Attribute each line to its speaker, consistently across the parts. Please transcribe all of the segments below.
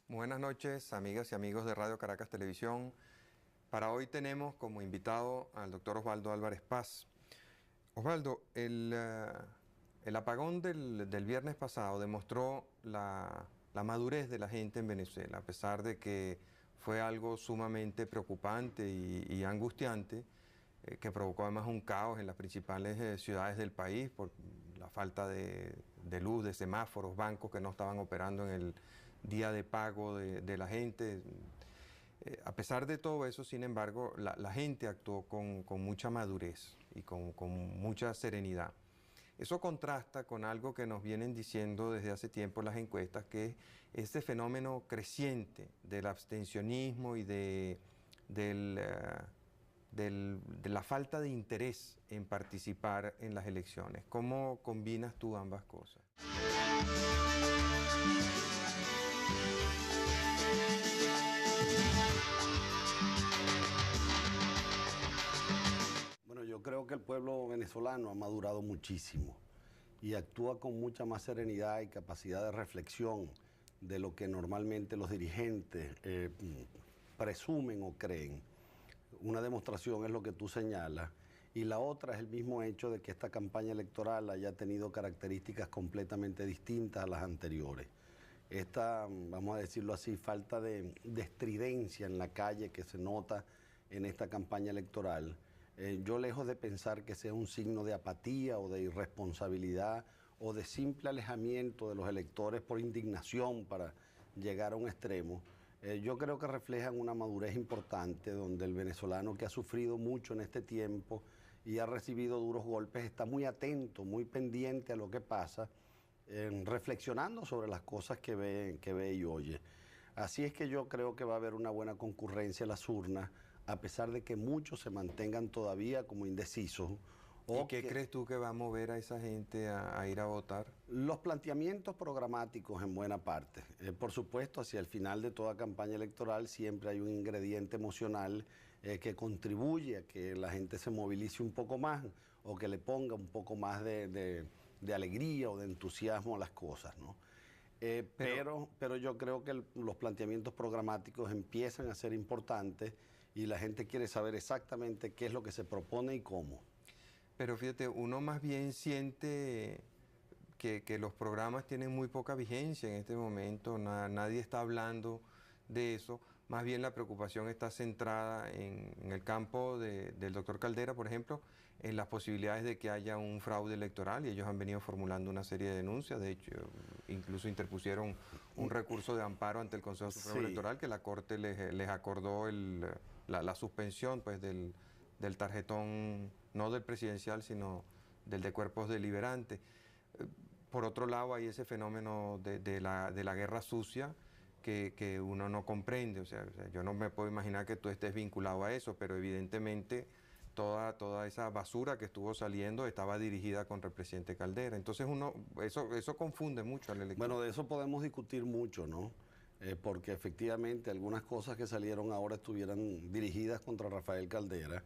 Speaker 1: Buenas noches, amigas y amigos de Radio Caracas Televisión. Para hoy tenemos como invitado al doctor Osvaldo Álvarez Paz. Osvaldo, el apagón del viernes pasado demostró la madurez de la gente en Venezuela, a pesar de que fue algo sumamente preocupante y angustiante, que provocó además un caos en las principales ciudades del país por la falta de luz, de semáforos, bancos que no estaban operando en el día de pago de la gente. A pesar de todo eso, sin embargo, la gente actuó con mucha madurez y con mucha serenidad. Eso contrasta con algo que nos vienen diciendo desde hace tiempo las encuestas, que es este fenómeno creciente del abstencionismo y de la falta de interés en participar en las elecciones. ¿Cómo combinas tú ambas cosas?
Speaker 2: Bueno, yo creo que el pueblo venezolano ha madurado muchísimo y actúa con mucha más serenidad y capacidad de reflexión de lo que normalmente los dirigentes presumen o creen. Una demostración es lo que tú señalas y la otra es el mismo hecho de que esta campaña electoral haya tenido características completamente distintas a las anteriores. Esta, vamos a decirlo así, falta de estridencia en la calle que se nota en esta campaña electoral, yo lejos de pensar que sea un signo de apatía o de irresponsabilidad o de simple alejamiento de los electores por indignación para llegar a un extremo, yo creo que reflejan una madurez importante donde el venezolano que ha sufrido mucho en este tiempo y ha recibido duros golpes está muy atento, muy pendiente a lo que pasa, reflexionando sobre las cosas que ve y oye. Así es que yo creo que va a haber una buena concurrencia en las urnas, a pesar de que muchos se mantengan todavía como indecisos.
Speaker 1: ¿Y qué crees tú que va a mover a esa gente a ir a votar?
Speaker 2: Los planteamientos programáticos en buena parte. Por supuesto, hacia el final de toda campaña electoral siempre hay un ingrediente emocional que contribuye a que la gente se movilice un poco más o que le ponga un poco más de alegría o de entusiasmo a las cosas, ¿no? Pero yo creo que los planteamientos programáticos empiezan a ser importantes y la gente quiere saber exactamente qué es lo que se propone y cómo.
Speaker 1: Pero fíjate, uno más bien siente que los programas tienen muy poca vigencia en este momento, nadie está hablando de eso, más bien la preocupación está centrada en el campo del doctor Caldera, por ejemplo, en las posibilidades de que haya un fraude electoral, y ellos han venido formulando una serie de denuncias. De hecho, incluso interpusieron un recurso de amparo ante el Consejo Supremo Electoral, que la Corte les acordó la suspensión pues, del tarjetón, no del presidencial, sino del de cuerpos deliberantes. Por otro lado, hay ese fenómeno de la guerra sucia que uno no comprende. O sea, yo no me puedo imaginar que tú estés vinculado a eso, pero evidentemente toda esa basura que estuvo saliendo estaba dirigida contra el presidente Caldera. Entonces eso confunde mucho al elector.
Speaker 2: Bueno, de eso podemos discutir mucho, ¿no? Porque efectivamente algunas cosas que salieron ahora estuvieran dirigidas contra Rafael Caldera,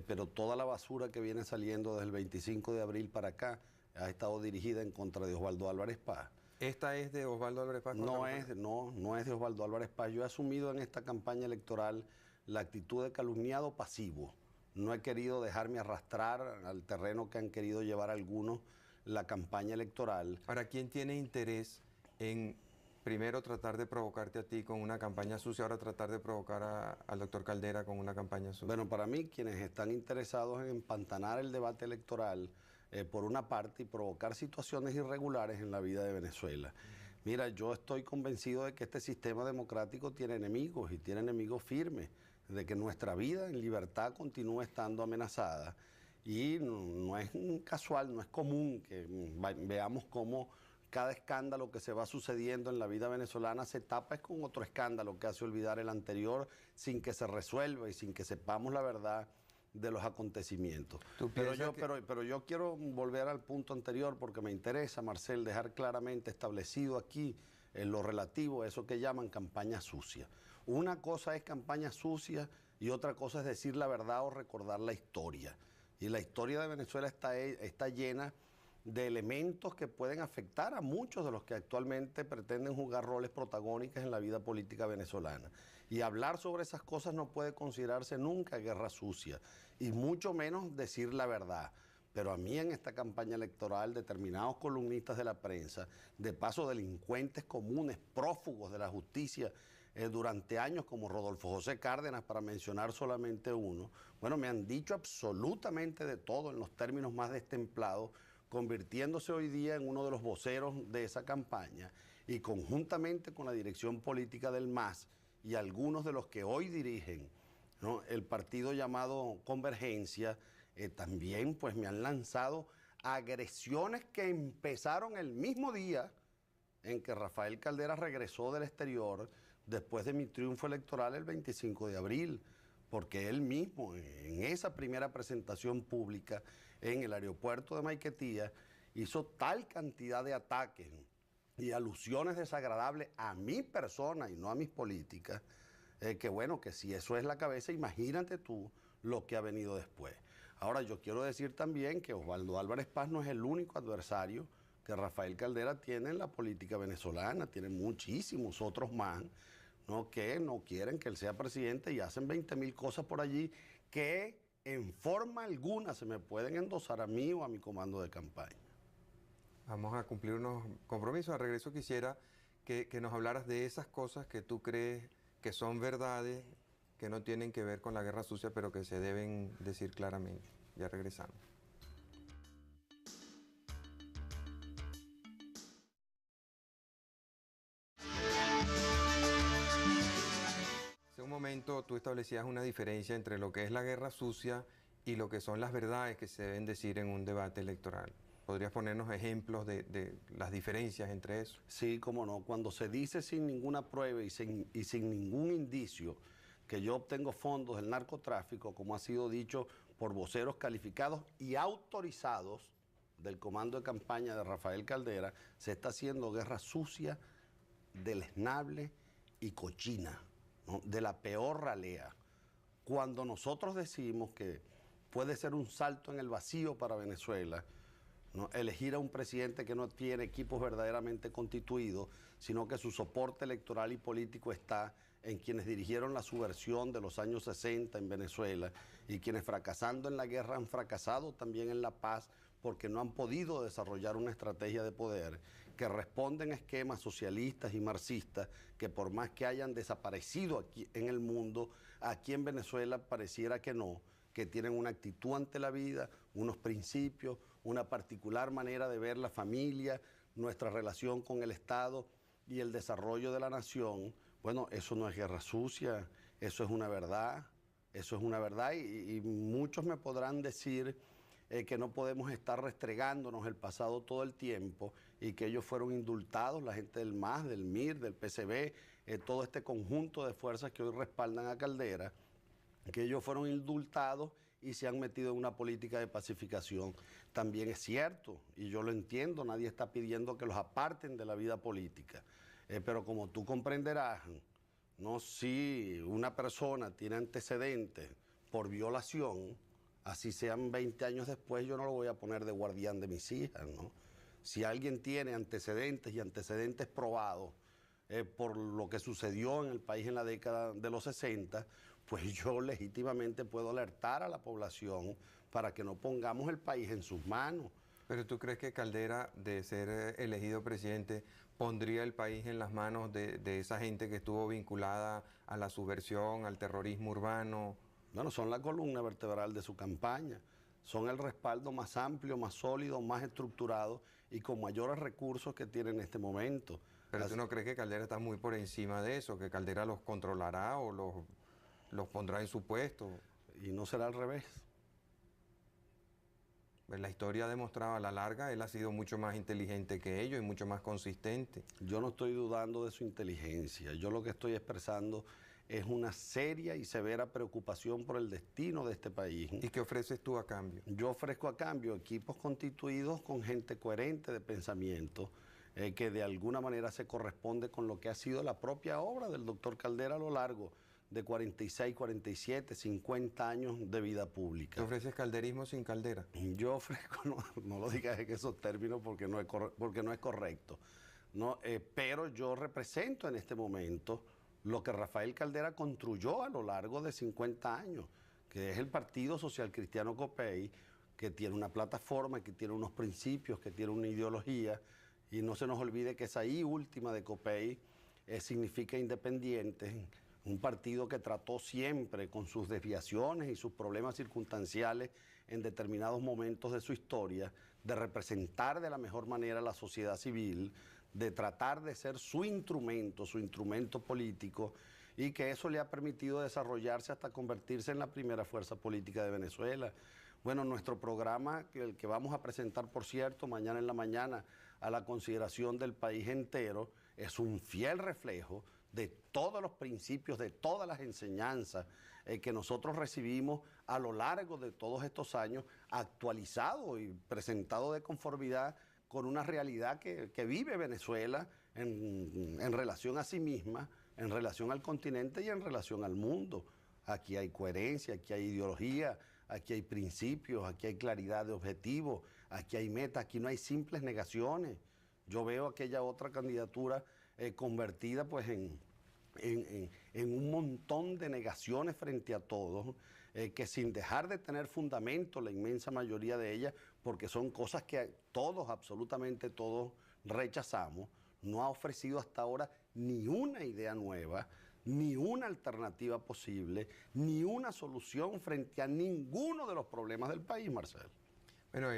Speaker 2: pero toda la basura que viene saliendo desde el 25 de abril para acá ha estado dirigida en contra de Osvaldo Álvarez Paz.
Speaker 1: ¿Esta es de Osvaldo Álvarez Paz?
Speaker 2: No es de Osvaldo Álvarez Paz. Yo he asumido en esta campaña electoral la actitud de calumniado pasivo. No he querido dejarme arrastrar al terreno que han querido llevar algunos la campaña electoral.
Speaker 1: ¿Para quién tiene interés en primero tratar de provocarte a ti con una campaña sucia, ahora tratar de provocar al doctor Caldera con una campaña sucia?
Speaker 2: Bueno, para mí, quienes están interesados en empantanar el debate electoral, por una parte, y provocar situaciones irregulares en la vida de Venezuela. Mira, yo estoy convencido de que este sistema democrático tiene enemigos y tiene enemigos firmes, de que nuestra vida en libertad continúa estando amenazada. Y no es casual, no es común que veamos cómo cada escándalo que se va sucediendo en la vida venezolana se tapa con otro escándalo que hace olvidar el anterior sin que se resuelva y sin que sepamos la verdad de los acontecimientos. Pero yo quiero volver al punto anterior porque me interesa, Marcel, dejar claramente establecido aquí en lo relativo a eso que llaman campaña sucia. Una cosa es campaña sucia y otra cosa es decir la verdad o recordar la historia. Y la historia de Venezuela está llena de elementos que pueden afectar a muchos de los que actualmente pretenden jugar roles protagónicos en la vida política venezolana. Y hablar sobre esas cosas no puede considerarse nunca guerra sucia, y mucho menos decir la verdad. Pero a mí en esta campaña electoral, determinados columnistas de la prensa, de paso delincuentes comunes, prófugos de la justicia, durante años, como Rodolfo José Cárdenas, para mencionar solamente uno, bueno, me han dicho absolutamente de todo en los términos más destemplados, convirtiéndose hoy día en uno de los voceros de esa campaña, y conjuntamente con la dirección política del MAS y algunos de los que hoy dirigen, ¿no?, el partido llamado Convergencia, también pues me han lanzado agresiones que empezaron el mismo día en que Rafael Caldera regresó del exterior después de mi triunfo electoral el 25 de abril, porque él mismo en esa primera presentación pública en el aeropuerto de Maiquetía hizo tal cantidad de ataques y alusiones desagradables a mi persona y no a mis políticas, que bueno, que si eso es la cabeza, imagínate tú lo que ha venido después. Ahora, yo quiero decir también que Osvaldo Álvarez Paz no es el único adversario que Rafael Caldera tiene en la política venezolana, tiene muchísimos otros más, ¿no?, que no quieren que él sea presidente y hacen 20.000 cosas por allí que en forma alguna se me pueden endosar a mí o a mi comando de campaña.
Speaker 1: Vamos a cumplir unos compromisos. Al regreso quisiera que nos hablaras de esas cosas que tú crees que son verdades, que no tienen que ver con la guerra sucia, pero que se deben decir claramente. Ya regresamos. Hace un momento tú establecías una diferencia entre lo que es la guerra sucia y lo que son las verdades que se deben decir en un debate electoral. ¿Podrías ponernos ejemplos de las diferencias entre eso?
Speaker 2: Sí, cómo no. Cuando se dice sin ninguna prueba y sin ningún indicio que yo obtengo fondos del narcotráfico, como ha sido dicho por voceros calificados y autorizados del comando de campaña de Rafael Caldera, se está haciendo guerra sucia, deleznable y cochina, ¿no?, de la peor ralea. Cuando nosotros decimos que puede ser un salto en el vacío para Venezuela, ¿no?, elegir a un presidente que no tiene equipos verdaderamente constituidos, sino que su soporte electoral y político está en quienes dirigieron la subversión de los años 60 en Venezuela y quienes fracasando en la guerra han fracasado también en la paz porque no han podido desarrollar una estrategia de poder que responden a esquemas socialistas y marxistas que por más que hayan desaparecido aquí en el mundo, aquí en Venezuela pareciera que no, que tienen una actitud ante la vida, unos principios, una particular manera de ver la familia, nuestra relación con el Estado y el desarrollo de la nación. Bueno, eso no es guerra sucia, eso es una verdad, y muchos me podrán decir que no podemos estar restregándonos el pasado todo el tiempo y que ellos fueron indultados, la gente del MAS, del MIR, del PCB, todo este conjunto de fuerzas que hoy respaldan a Caldera, que ellos fueron indultados y se han metido en una política de pacificación. También es cierto, y yo lo entiendo, nadie está pidiendo que los aparten de la vida política. Pero como tú comprenderás, no, si una persona tiene antecedentes por violación, así sean 20 años después, yo no lo voy a poner de guardián de mis hijas, ¿no? Si alguien tiene antecedentes y antecedentes probados por lo que sucedió en el país en la década de los 60, pues yo legítimamente puedo alertar a la población para que no pongamos el país en sus manos.
Speaker 1: ¿Pero tú crees que Caldera, de ser elegido presidente, pondría el país en las manos de esa gente que estuvo vinculada a la subversión, al terrorismo urbano?
Speaker 2: Bueno, son la columna vertebral de su campaña, son el respaldo más amplio, más sólido, más estructurado y con mayores recursos que tiene en este momento.
Speaker 1: ¿Pero tú no crees que Caldera está muy por encima de eso, que Caldera los controlará o los pondrá en su puesto?
Speaker 2: Y no será al revés.
Speaker 1: La historia ha demostrado a la larga, él ha sido mucho más inteligente que ellos y mucho más consistente.
Speaker 2: Yo no estoy dudando de su inteligencia, yo lo que estoy expresando es una seria y severa preocupación por el destino de este país.
Speaker 1: ¿Y qué ofreces tú a cambio?
Speaker 2: Yo ofrezco a cambio equipos constituidos con gente coherente de pensamiento, que de alguna manera se corresponde con lo que ha sido la propia obra del doctor Caldera a lo largo de 46, 47, 50 años de vida pública.
Speaker 1: ¿Te ofreces calderismo sin caldera?
Speaker 2: Yo ofrezco, no lo digas en esos términos porque no es correcto, ¿no? Pero yo represento en este momento lo que Rafael Caldera construyó a lo largo de 50 años, que es el Partido Social Cristiano Copey, que tiene una plataforma, que tiene unos principios, que tiene una ideología, y no se nos olvide que esa I última de Copey significa independiente, un partido que trató siempre con sus desviaciones y sus problemas circunstanciales en determinados momentos de su historia, de representar de la mejor manera a la sociedad civil, de tratar de ser su instrumento político, y que eso le ha permitido desarrollarse hasta convertirse en la primera fuerza política de Venezuela. Bueno, nuestro programa, el que vamos a presentar, por cierto, mañana en la mañana, a la consideración del país entero, es un fiel reflejo de todos los principios, de todas las enseñanzas que nosotros recibimos a lo largo de todos estos años, actualizado y presentado de conformidad con una realidad que vive Venezuela en relación a sí misma, en relación al continente y en relación al mundo. Aquí hay coherencia, aquí hay ideología, aquí hay principios, aquí hay claridad de objetivos, aquí hay metas, aquí no hay simples negaciones. Yo veo aquella otra candidatura convertida pues en un montón de negaciones frente a todos, que sin dejar de tener fundamento, la inmensa mayoría de ellas, porque son cosas que todos, absolutamente todos, rechazamos, no ha ofrecido hasta ahora ni una idea nueva, ni una alternativa posible, ni una solución frente a ninguno de los problemas del país, Marcelo.
Speaker 1: Bueno,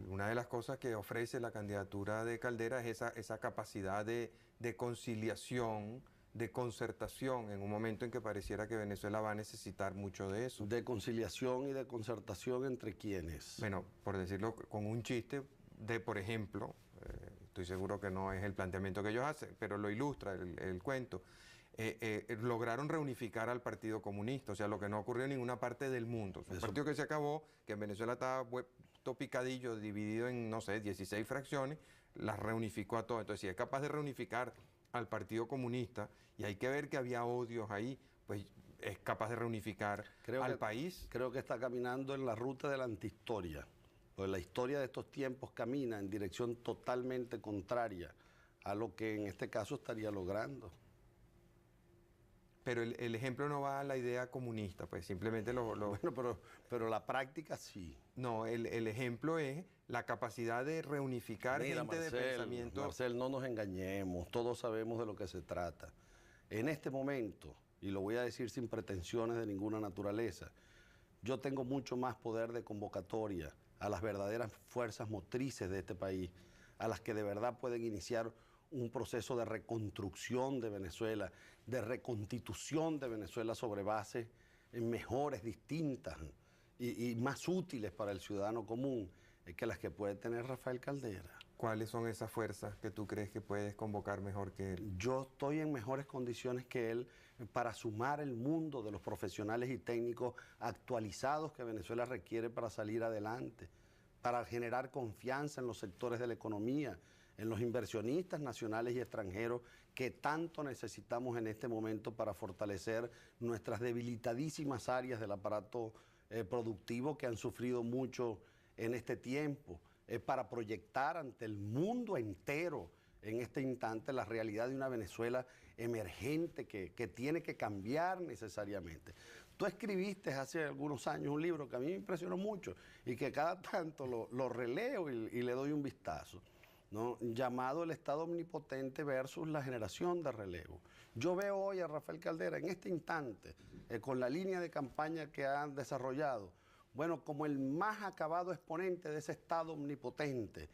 Speaker 1: una de las cosas que ofrece la candidatura de Caldera es esa capacidad de conciliación, de concertación, en un momento en que pareciera que Venezuela va a necesitar mucho de eso.
Speaker 2: ¿De conciliación y de concertación entre quiénes?
Speaker 1: Bueno, por decirlo con un chiste, por ejemplo, estoy seguro que no es el planteamiento que ellos hacen, pero lo ilustra el cuento. Lograron reunificar al Partido Comunista, o sea, lo que no ocurrió en ninguna parte del mundo. Es un partido que se acabó, que en Venezuela estaba todo picadillo, dividido en, no sé, 16 fracciones, las reunificó a todos. Entonces, si es capaz de reunificar al Partido Comunista, y hay que ver que había odios ahí, pues es capaz de reunificar al país.
Speaker 2: Creo que está caminando en la ruta de la antihistoria, pues la historia de estos tiempos camina en dirección totalmente contraria a lo que en este caso estaría logrando.
Speaker 1: Pero el ejemplo no va a la idea comunista, pues simplemente
Speaker 2: Bueno, pero la práctica sí.
Speaker 1: No, el ejemplo es la capacidad de reunificar gente de pensamiento.
Speaker 2: Marcel, no nos engañemos, todos sabemos de lo que se trata. En este momento, y lo voy a decir sin pretensiones de ninguna naturaleza, yo tengo mucho más poder de convocatoria a las verdaderas fuerzas motrices de este país, a las que de verdad pueden iniciar un proceso de reconstrucción de Venezuela, de reconstitución de Venezuela sobre bases mejores, distintas y más útiles para el ciudadano común que las que puede tener Rafael Caldera.
Speaker 1: ¿Cuáles son esas fuerzas que tú crees que puedes convocar mejor que él?
Speaker 2: Yo estoy en mejores condiciones que él para sumar el mundo de los profesionales y técnicos actualizados que Venezuela requiere para salir adelante, para generar confianza en los sectores de la economía, en los inversionistas nacionales y extranjeros que tanto necesitamos en este momento para fortalecer nuestras debilitadísimas áreas del aparato productivo que han sufrido mucho en este tiempo, para proyectar ante el mundo entero en este instante la realidad de una Venezuela emergente que tiene que cambiar necesariamente. Tú escribiste hace algunos años un libro que a mí me impresionó mucho y que cada tanto lo releo y le doy un vistazo, ¿no? Llamado El Estado Omnipotente versus la generación de relevo. Yo veo hoy a Rafael Caldera en este instante, con la línea de campaña que han desarrollado, bueno, como el más acabado exponente de ese Estado omnipotente,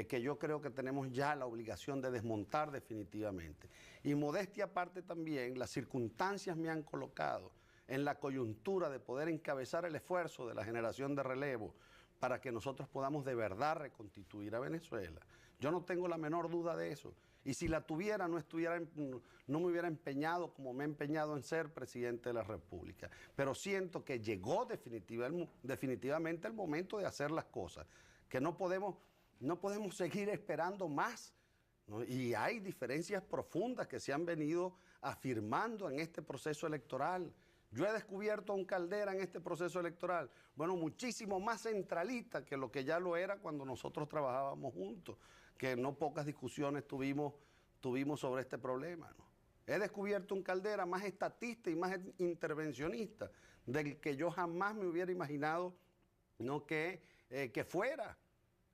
Speaker 2: que yo creo que tenemos ya la obligación de desmontar definitivamente. Y modestia aparte también, las circunstancias me han colocado en la coyuntura de poder encabezar el esfuerzo de la generación de relevo para que nosotros podamos de verdad reconstituir a Venezuela. Yo no tengo la menor duda de eso. Y si la tuviera, no me hubiera empeñado como me he empeñado en ser presidente de la República. Pero siento que llegó definitivamente el momento de hacer las cosas, que no podemos seguir esperando más ¿no? Y hay diferencias profundas que se han venido afirmando en este proceso electoral. Yo he descubierto a un Caldera en este proceso electoral, bueno, muchísimo más centralista que lo que ya lo era cuando nosotros trabajábamos juntos, que no pocas discusiones tuvimos sobre este problema, ¿no? He descubierto un Caldera más estatista y más intervencionista, del que yo jamás me hubiera imaginado, ¿no? que fuera.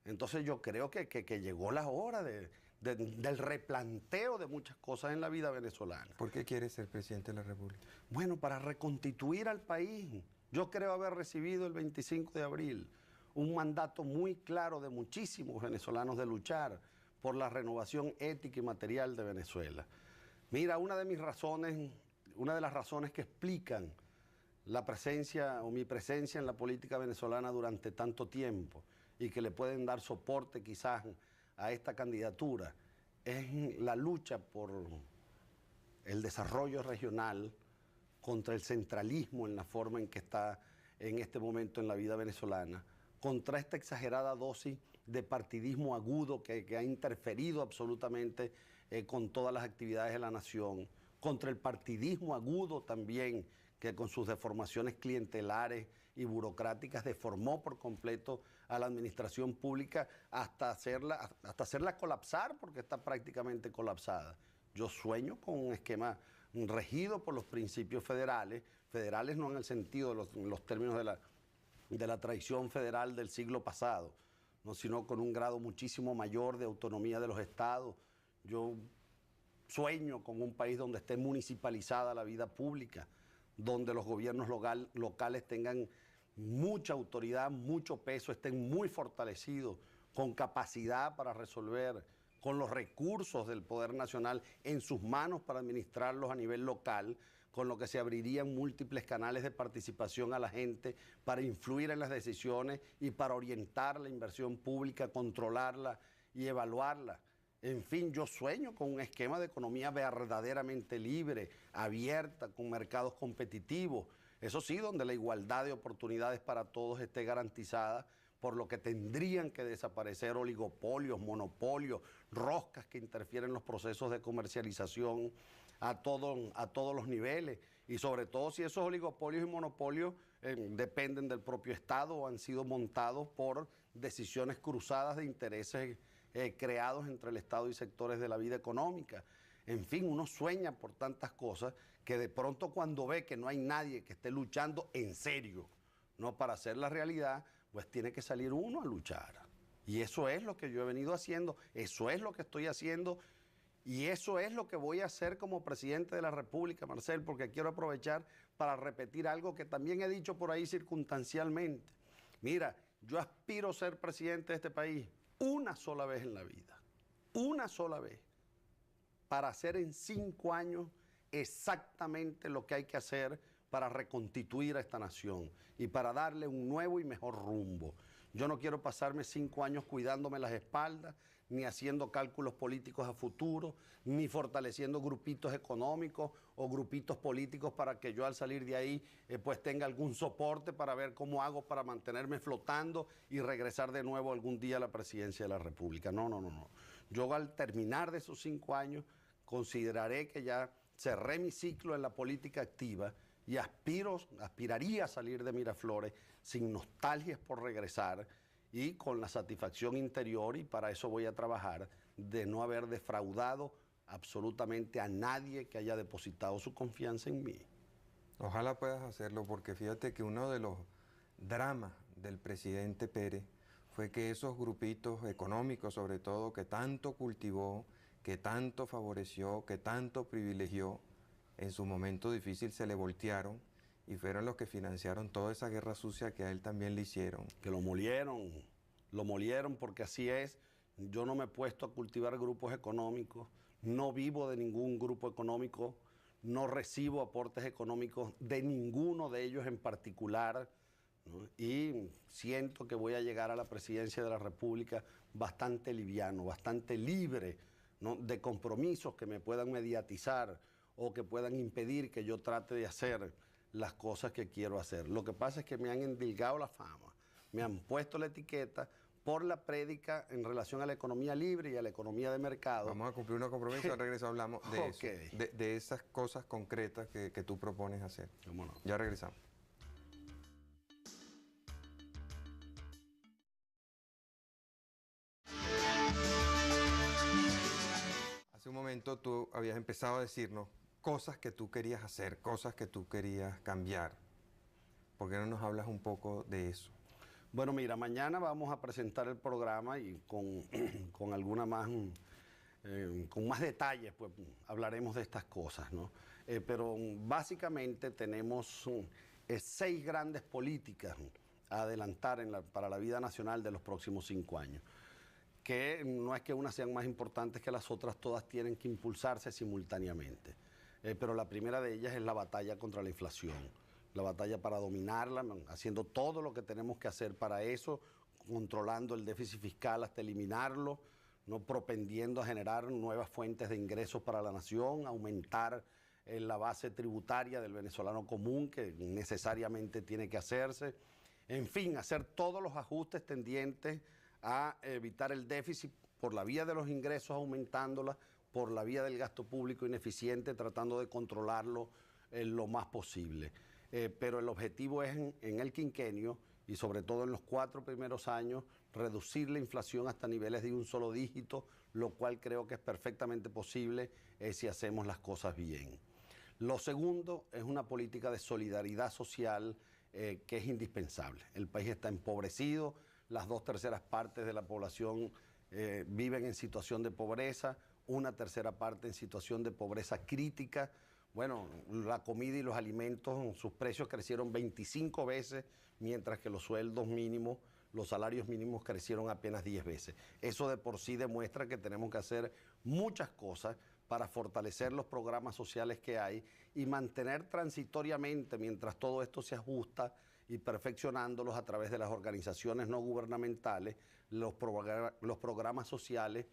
Speaker 2: Entonces yo creo que llegó la hora del replanteo de muchas cosas en la vida venezolana.
Speaker 1: ¿Por qué quiere ser presidente de la República?
Speaker 2: Bueno, para reconstituir al país. Yo creo haber recibido el 25 de abril un mandato muy claro de muchísimos venezolanos de luchar por la renovación ética y material de Venezuela. Mira, una de las razones que explican la presencia o mi presencia en la política venezolana durante tanto tiempo y que le pueden dar soporte quizás a esta candidatura es la lucha por el desarrollo regional contra el centralismo en la forma en que está en este momento en la vida venezolana, contra esta exagerada dosis de partidismo agudo que ha interferido absolutamente con todas las actividades de la nación, contra el partidismo agudo también que con sus deformaciones clientelares y burocráticas deformó por completo a la administración pública hasta hacerla colapsar, porque está prácticamente colapsada. Yo sueño con un esquema regido por los principios federales no en el sentido de los términos de la tradición federal del siglo pasado, ¿no? Sino con un grado muchísimo mayor de autonomía de los estados. Yo sueño con un país donde esté municipalizada la vida pública, donde los gobiernos locales tengan mucha autoridad, mucho peso, estén muy fortalecidos, con capacidad para resolver, con los recursos del Poder Nacional en sus manos para administrarlos a nivel local, con lo que se abrirían múltiples canales de participación a la gente para influir en las decisiones y para orientar la inversión pública, controlarla y evaluarla. En fin, yo sueño con un esquema de economía verdaderamente libre, abierta, con mercados competitivos. Eso sí, donde la igualdad de oportunidades para todos esté garantizada, por lo que tendrían que desaparecer oligopolios, monopolios, roscas que interfieren en los procesos de comercialización a todos los niveles. Y sobre todo si esos oligopolios y monopolios dependen del propio Estado o han sido montados por decisiones cruzadas de intereses creados entre el Estado y sectores de la vida económica. En fin, uno sueña por tantas cosas que de pronto cuando ve que no hay nadie que esté luchando en serio, ¿no? Para hacer la realidad, pues tiene que salir uno a luchar. Y eso es lo que yo he venido haciendo, eso es lo que estoy haciendo y eso es lo que voy a hacer como presidente de la República, Marcel, porque quiero aprovechar para repetir algo que también he dicho por ahí circunstancialmente. Mira, yo aspiro a ser presidente de este país una sola vez en la vida, una sola vez, para hacer en 5 años exactamente lo que hay que hacer para reconstituir a esta nación y para darle un nuevo y mejor rumbo. Yo no quiero pasarme 5 años cuidándome las espaldas, ni haciendo cálculos políticos a futuro, ni fortaleciendo grupitos económicos o grupitos políticos para que yo al salir de ahí pues tenga algún soporte para ver cómo hago para mantenerme flotando y regresar de nuevo algún día a la presidencia de la República. No. Yo al terminar de esos 5 años consideraré que ya cerré mi ciclo en la política activa y aspiraría a salir de Miraflores sin nostalgias por regresar y con la satisfacción interior, y para eso voy a trabajar, de no haber defraudado absolutamente a nadie que haya depositado su confianza en mí.
Speaker 1: Ojalá puedas hacerlo, porque fíjate que uno de los dramas del presidente Pérez fue que esos grupitos económicos, sobre todo, que tanto cultivó, que tanto favoreció, que tanto privilegió, en su momento difícil se le voltearon y fueron los que financiaron toda esa guerra sucia que a él también le hicieron.
Speaker 2: Que lo molieron porque así es. Yo no me he puesto a cultivar grupos económicos, no vivo de ningún grupo económico, no recibo aportes económicos de ninguno de ellos en particular, ¿no? Y siento que voy a llegar a la presidencia de la República bastante liviano, bastante libre, ¿no? De compromisos que me puedan mediatizar o que puedan impedir que yo trate de hacer las cosas que quiero hacer. Lo que pasa es que me han endilgado la fama, me han puesto la etiqueta por la prédica en relación a la economía libre y a la economía de mercado.
Speaker 1: Vamos a cumplir unos compromisos, al regreso hablamos de
Speaker 2: Okay.
Speaker 1: eso, de esas cosas concretas que tú propones hacer.
Speaker 2: ¿Cómo no?
Speaker 1: Ya regresamos. Hace un momento tú habías empezado a decirnos cosas que tú querías hacer, cosas que tú querías cambiar. ¿Por qué no nos hablas un poco de eso?
Speaker 2: Bueno, mira, mañana vamos a presentar el programa y con alguna más, con más detalles, pues hablaremos de estas cosas, ¿no? Pero básicamente tenemos 6 grandes políticas a adelantar para la vida nacional de los próximos 5 años. Que no es que unas sean más importantes que las otras, todas tienen que impulsarse simultáneamente. Pero la primera de ellas es la batalla contra la inflación, la batalla para dominarla, haciendo todo lo que tenemos que hacer para eso, controlando el déficit fiscal hasta eliminarlo, no propendiendo a generar nuevas fuentes de ingresos para la nación, aumentar la base tributaria del venezolano común, que necesariamente tiene que hacerse. En fin, hacer todos los ajustes tendientes a evitar el déficit por la vía de los ingresos, aumentándola, por la vía del gasto público ineficiente, tratando de controlarlo lo más posible. Pero el objetivo es en el quinquenio y sobre todo en los 4 primeros años, reducir la inflación hasta niveles de un solo dígito, lo cual creo que es perfectamente posible si hacemos las cosas bien. Lo segundo es una política de solidaridad social que es indispensable. El país está empobrecido, las 2/3 partes de la población viven en situación de pobreza, 1/3 parte en situación de pobreza crítica. Bueno, la comida y los alimentos, sus precios crecieron 25 veces, mientras que los sueldos mínimos, los salarios mínimos crecieron apenas 10 veces. Eso de por sí demuestra que tenemos que hacer muchas cosas para fortalecer los programas sociales que hay y mantener transitoriamente, mientras todo esto se ajusta, y perfeccionándolos a través de las organizaciones no gubernamentales, los programas sociales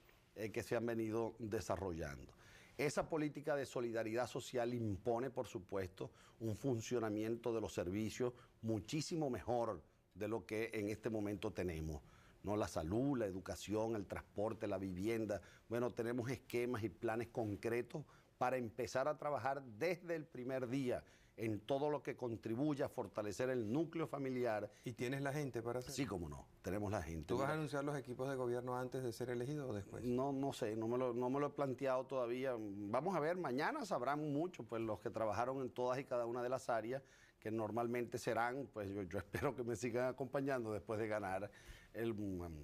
Speaker 2: que se han venido desarrollando. Esa política de solidaridad social impone, por supuesto, un funcionamiento de los servicios muchísimo mejor de lo que en este momento tenemos, ¿no? La salud, la educación, el transporte, la vivienda. Bueno, tenemos esquemas y planes concretos para empezar a trabajar desde el primer día en todo lo que contribuya a fortalecer el núcleo familiar.
Speaker 1: ¿Y tienes la gente para hacerlo?
Speaker 2: Sí, cómo no, tenemos la gente.
Speaker 1: ¿Tú vas a anunciar los equipos de gobierno antes de ser elegido o después?
Speaker 2: No sé, no me lo he planteado todavía. Vamos a ver, mañana sabrán mucho, pues los que trabajaron en todas y cada una de las áreas, que normalmente serán, pues yo espero que me sigan acompañando después de ganar.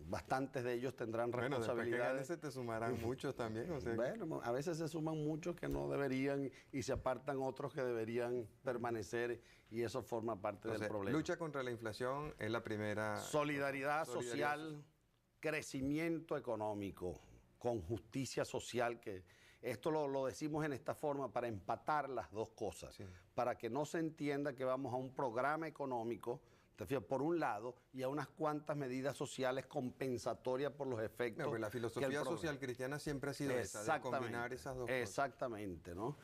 Speaker 2: Bastantes de ellos tendrán responsabilidades.
Speaker 1: Bueno, después que ganes se te sumarán muchos también. O sea.
Speaker 2: Bueno, a veces se suman muchos que no deberían y se apartan otros que deberían permanecer, y eso forma parte del problema.
Speaker 1: Lucha contra la inflación es la primera.
Speaker 2: Solidaridad social, crecimiento económico, con justicia social, que esto lo decimos en esta forma para empatar las dos cosas, sí, para que no se entienda que vamos a un programa económico, te fijas, por un lado, y a unas cuantas medidas sociales compensatorias por los efectos.
Speaker 1: No, la filosofía social cristiana siempre ha sido esa, de combinar esas dos cosas.
Speaker 2: Exactamente, ¿no?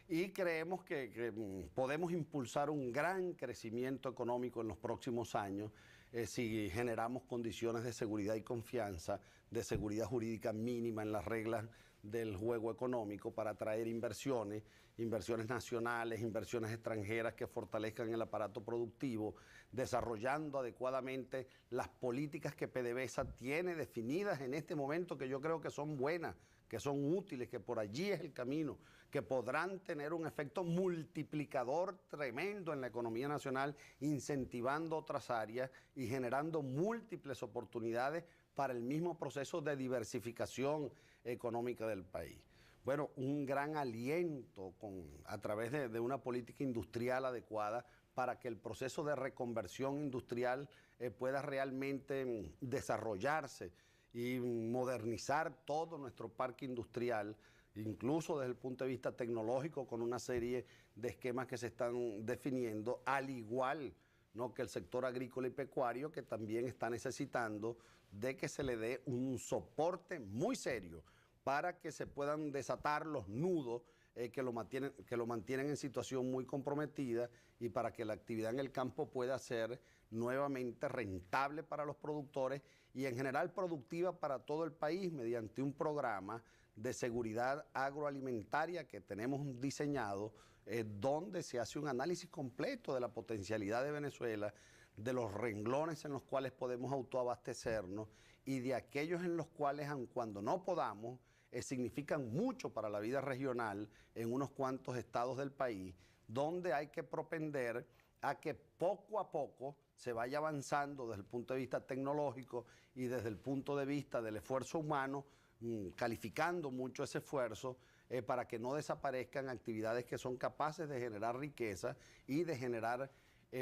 Speaker 2: Y creemos que podemos impulsar un gran crecimiento económico en los próximos años si generamos condiciones de seguridad y confianza, de seguridad jurídica mínima en las reglas del juego económico para atraer inversiones nacionales, inversiones extranjeras que fortalezcan el aparato productivo, desarrollando adecuadamente las políticas que PDVSA tiene definidas en este momento, que yo creo que son buenas, que son útiles, que por allí es el camino, que podrán tener un efecto multiplicador tremendo en la economía nacional, incentivando otras áreas y generando múltiples oportunidades para el mismo proceso de diversificación económica del país. Bueno, un gran aliento a través de una política industrial adecuada para que el proceso de reconversión industrial pueda realmente desarrollarse y modernizar todo nuestro parque industrial, incluso desde el punto de vista tecnológico, con una serie de esquemas que se están definiendo, al igual, ¿no?, que el sector agrícola y pecuario, que también está necesitando de que se le dé un soporte muy serio para que se puedan desatar los nudos que lo mantienen en situación muy comprometida y para que la actividad en el campo pueda ser nuevamente rentable para los productores y en general productiva para todo el país mediante un programa de seguridad agroalimentaria que tenemos diseñado, donde se hace un análisis completo de la potencialidad de Venezuela, de los renglones en los cuales podemos autoabastecernos y de aquellos en los cuales, aun cuando no podamos, significan mucho para la vida regional en unos cuantos estados del país, donde hay que propender a que poco a poco se vaya avanzando desde el punto de vista tecnológico y desde el punto de vista del esfuerzo humano, calificando mucho ese esfuerzo para que no desaparezcan actividades que son capaces de generar riqueza y de generar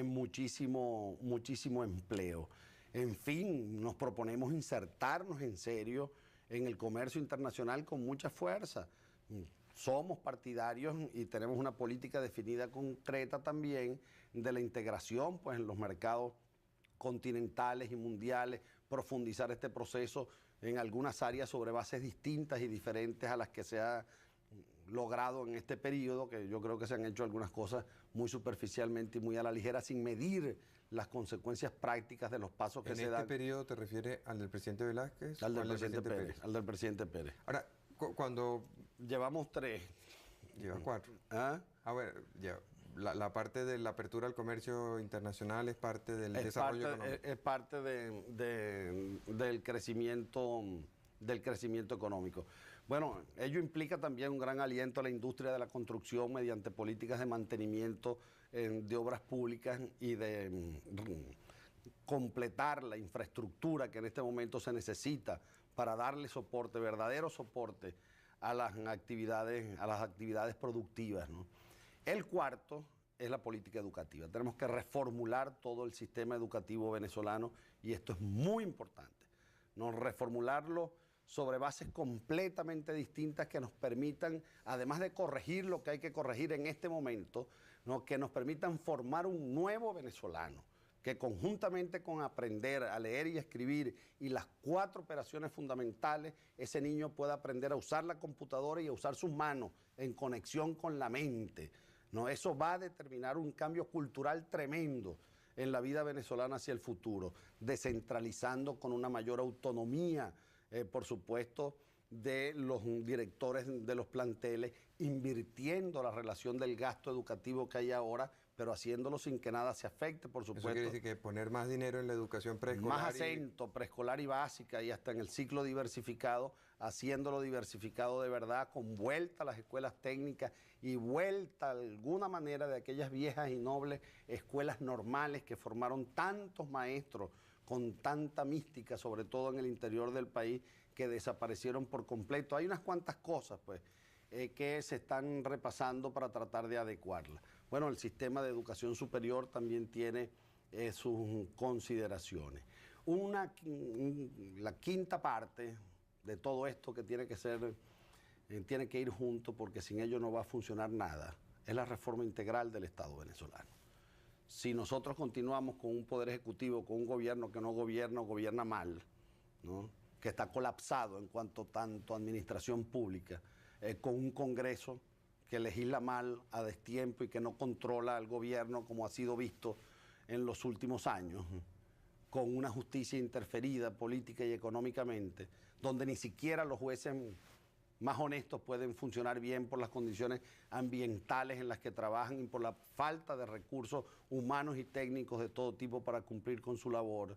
Speaker 2: muchísimo empleo. En fin, nos proponemos insertarnos en serio en el comercio internacional con mucha fuerza. Somos partidarios y tenemos una política definida concreta también de la integración pues, en los mercados continentales y mundiales, profundizar este proceso en algunas áreas sobre bases distintas y diferentes a las que se ha logrado en este periodo, que yo creo que se han hecho algunas cosas muy superficialmente y muy a la ligera, sin medir las consecuencias prácticas de los pasos que se dan.
Speaker 1: ¿En este periodo te refieres al del presidente Velázquez?
Speaker 2: Al del presidente Pérez. Al del presidente Pérez.
Speaker 1: Ahora, cuando...
Speaker 2: Llevamos 3.
Speaker 1: Lleva 4.
Speaker 2: ¿Ah?
Speaker 1: A ver, ya, la parte de la apertura al comercio internacional es parte del desarrollo económico.
Speaker 2: Es parte del crecimiento económico. Bueno, ello implica también un gran aliento a la industria de la construcción mediante políticas de mantenimiento de obras públicas y de completar la infraestructura que en este momento se necesita para darle soporte, verdadero soporte a las actividades productivas, ¿no? El cuarto es la política educativa. Tenemos que reformular todo el sistema educativo venezolano y esto es muy importante, ¿no? Reformularlo sobre bases completamente distintas que nos permitan, además de corregir lo que hay que corregir en este momento, ¿no? Que nos permitan formar un nuevo venezolano, que conjuntamente con aprender a leer y a escribir y las 4 operaciones fundamentales, ese niño pueda aprender a usar la computadora y a usar sus manos en conexión con la mente, ¿no? Eso va a determinar un cambio cultural tremendo en la vida venezolana hacia el futuro, descentralizando con una mayor autonomía, por supuesto, de los directores de los planteles, invirtiendo la relación del gasto educativo que hay ahora, pero haciéndolo sin que nada se afecte, por supuesto.
Speaker 1: Eso quiere decir que poner más dinero en la educación preescolar.
Speaker 2: Más acento, preescolar y básica, y hasta en el ciclo diversificado, haciéndolo diversificado de verdad, con vuelta a las escuelas técnicas y vuelta de alguna manera de aquellas viejas y nobles escuelas normales que formaron tantos maestros con tanta mística, sobre todo en el interior del país, que desaparecieron por completo. Hay unas cuantas cosas, pues, que se están repasando para tratar de adecuarlas. Bueno, el sistema de educación superior también tiene sus consideraciones. La quinta parte de todo esto que tiene que ser, tiene que ir junto, porque sin ello no va a funcionar nada, es la reforma integral del Estado venezolano. Si nosotros continuamos con un poder ejecutivo, con un gobierno que no gobierna o gobierna mal, ¿no? Que está colapsado en cuanto tanto a administración pública, con un Congreso que legisla mal a destiempo y que no controla al gobierno como ha sido visto en los últimos años, con una justicia interferida política y económicamente, donde ni siquiera los jueces más honestos pueden funcionar bien por las condiciones ambientales en las que trabajan y por la falta de recursos humanos y técnicos de todo tipo para cumplir con su labor.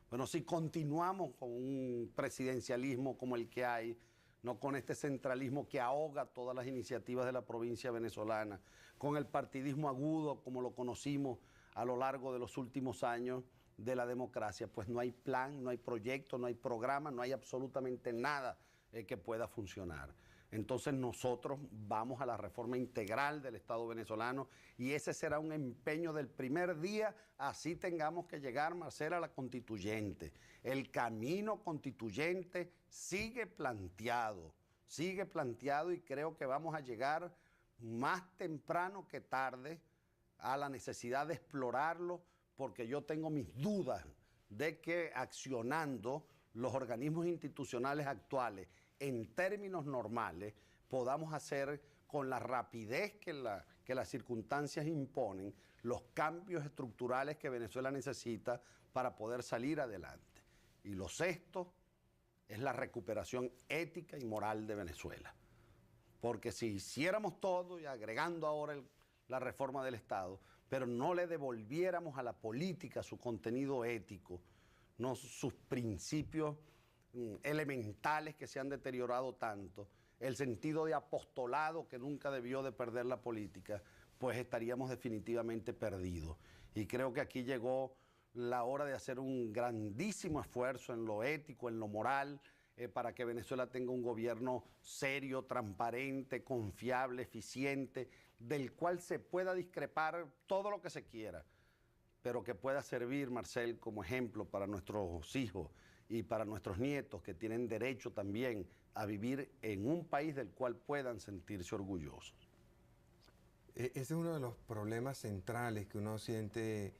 Speaker 2: Bueno, si continuamos con un presidencialismo como el que hay, no con este centralismo que ahoga todas las iniciativas de la provincia venezolana, con el partidismo agudo como lo conocimos a lo largo de los últimos años de la democracia, pues no hay plan, no hay proyecto, no hay programa, no hay absolutamente nada que pueda funcionar. Entonces nosotros vamos a la reforma integral del Estado venezolano y ese será un empeño del primer día, así tengamos que llegar, Marcela, a la constituyente. El camino constituyente sigue planteado y creo que vamos a llegar más temprano que tarde a la necesidad de explorarlo, porque yo tengo mis dudas de que accionando los organismos institucionales actuales en términos normales, podamos hacer con la rapidez que las circunstancias imponen los cambios estructurales que Venezuela necesita para poder salir adelante. Y lo sexto es la recuperación ética y moral de Venezuela. Porque si hiciéramos todo, y agregando ahora la reforma del Estado, pero no le devolviéramos a la política su contenido ético, no sus principios elementales que se han deteriorado tanto, el sentido de apostolado que nunca debió de perder la política, pues estaríamos definitivamente perdidos. Y creo que aquí llegó la hora de hacer un grandísimo esfuerzo en lo ético, en lo moral, para que Venezuela tenga un gobierno serio, transparente, confiable, eficiente, del cual se pueda discrepar todo lo que se quiera, pero que pueda servir, Marcel, como ejemplo para nuestros hijos y para nuestros nietos, que tienen derecho también a vivir en un país del cual puedan sentirse orgullosos.
Speaker 1: Ese es uno de los problemas centrales que uno siente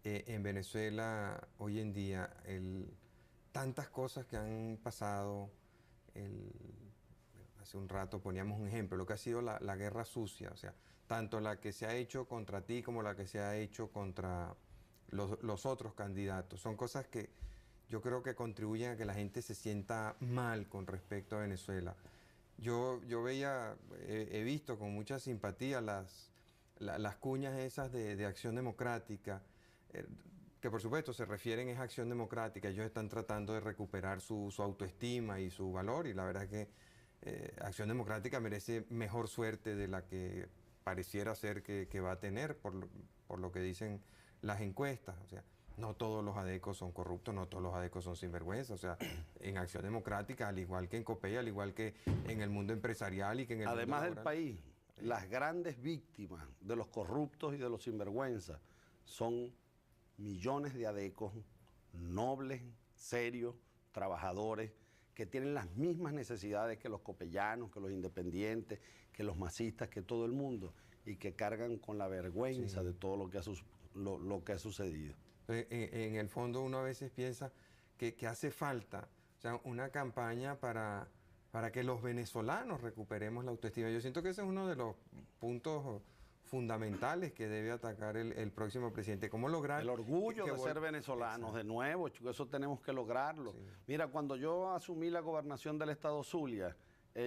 Speaker 1: en Venezuela hoy en día. Tantas cosas que han pasado. Hace un rato poníamos un ejemplo, lo que ha sido la guerra sucia, o sea, tanto la que se ha hecho contra ti como la que se ha hecho contra los otros candidatos. Son cosas que yo creo que contribuyen a que la gente se sienta mal con respecto a Venezuela. Yo he visto con mucha simpatía las cuñas esas de Acción Democrática, que por supuesto se refieren a Acción Democrática. Ellos están tratando de recuperar su autoestima y su valor, y la verdad es que Acción Democrática merece mejor suerte de la que pareciera ser que va a tener por lo que dicen las encuestas. O sea, no todos los adecos son corruptos, no todos los adecos son sinvergüenzas. O sea, en Acción Democrática, al igual que en COPEI, al igual que en el mundo empresarial y que en el
Speaker 2: Además
Speaker 1: mundo
Speaker 2: del país, las grandes víctimas de los corruptos y de los sinvergüenzas son millones de adecos nobles, serios, trabajadores, que tienen las mismas necesidades que los copellanos, que los independientes, que los masistas, que todo el mundo, y que cargan con la vergüenza de todo lo que ha sucedido.
Speaker 1: En el fondo uno a veces piensa que hace falta, o sea, una campaña para que los venezolanos recuperemos la autoestima. Yo siento que ese es uno de los puntos fundamentales que debe atacar el próximo presidente. ¿Cómo lograr
Speaker 2: el orgullo de ser venezolanos? Exacto. De nuevo, eso tenemos que lograrlo. Sí. Mira, cuando yo asumí la gobernación del estado Zulia,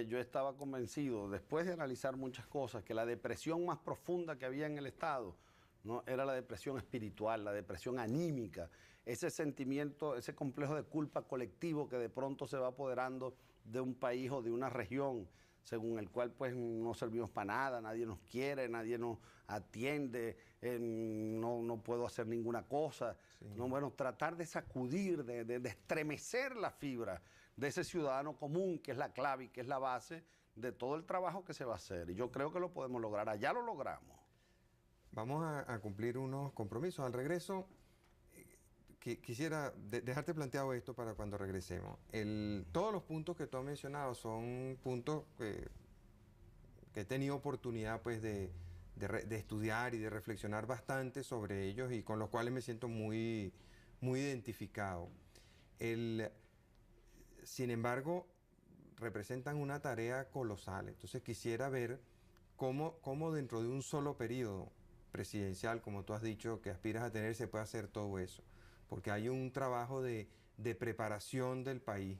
Speaker 2: yo estaba convencido, después de analizar muchas cosas, que la depresión más profunda que había en el estado, ¿no?, era la depresión espiritual, la depresión anímica, ese sentimiento, ese complejo de culpa colectivo que de pronto se va apoderando de un país o de una región, según el cual pues no servimos para nada, nadie nos quiere, nadie nos atiende, no puedo hacer ninguna cosa. Sí. No, bueno, tratar de sacudir, de estremecer la fibra de ese ciudadano común, que es la clave y que es la base de todo el trabajo que se va a hacer. Y yo creo que lo podemos lograr, allá lo logramos.
Speaker 1: Vamos a cumplir unos compromisos. Al regreso, quisiera dejarte planteado esto para cuando regresemos. Todos los puntos que tú has mencionado son puntos que he tenido oportunidad pues, de estudiar y de reflexionar bastante sobre ellos, y con los cuales me siento muy, muy identificado. Sin embargo, representan una tarea colosal. Entonces quisiera ver cómo dentro de un solo periodo presidencial, como tú has dicho, que aspiras a tener, se puede hacer todo eso. Porque hay un trabajo de preparación del país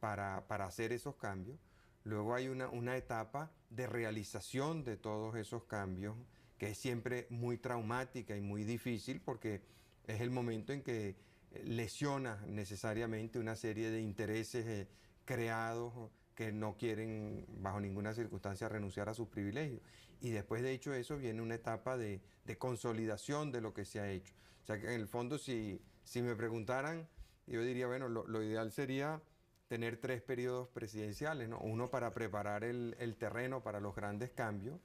Speaker 1: para hacer esos cambios. Luego hay una etapa de realización de todos esos cambios, que es siempre muy traumática y muy difícil, porque es el momento en que lesiona necesariamente una serie de intereses creados que no quieren bajo ninguna circunstancia renunciar a sus privilegios. Y después de hecho eso viene una etapa de consolidación de lo que se ha hecho. O sea que en el fondo si me preguntaran, yo diría, bueno, lo ideal sería tener 3 periodos presidenciales, ¿no? Uno para preparar el terreno para los grandes cambios,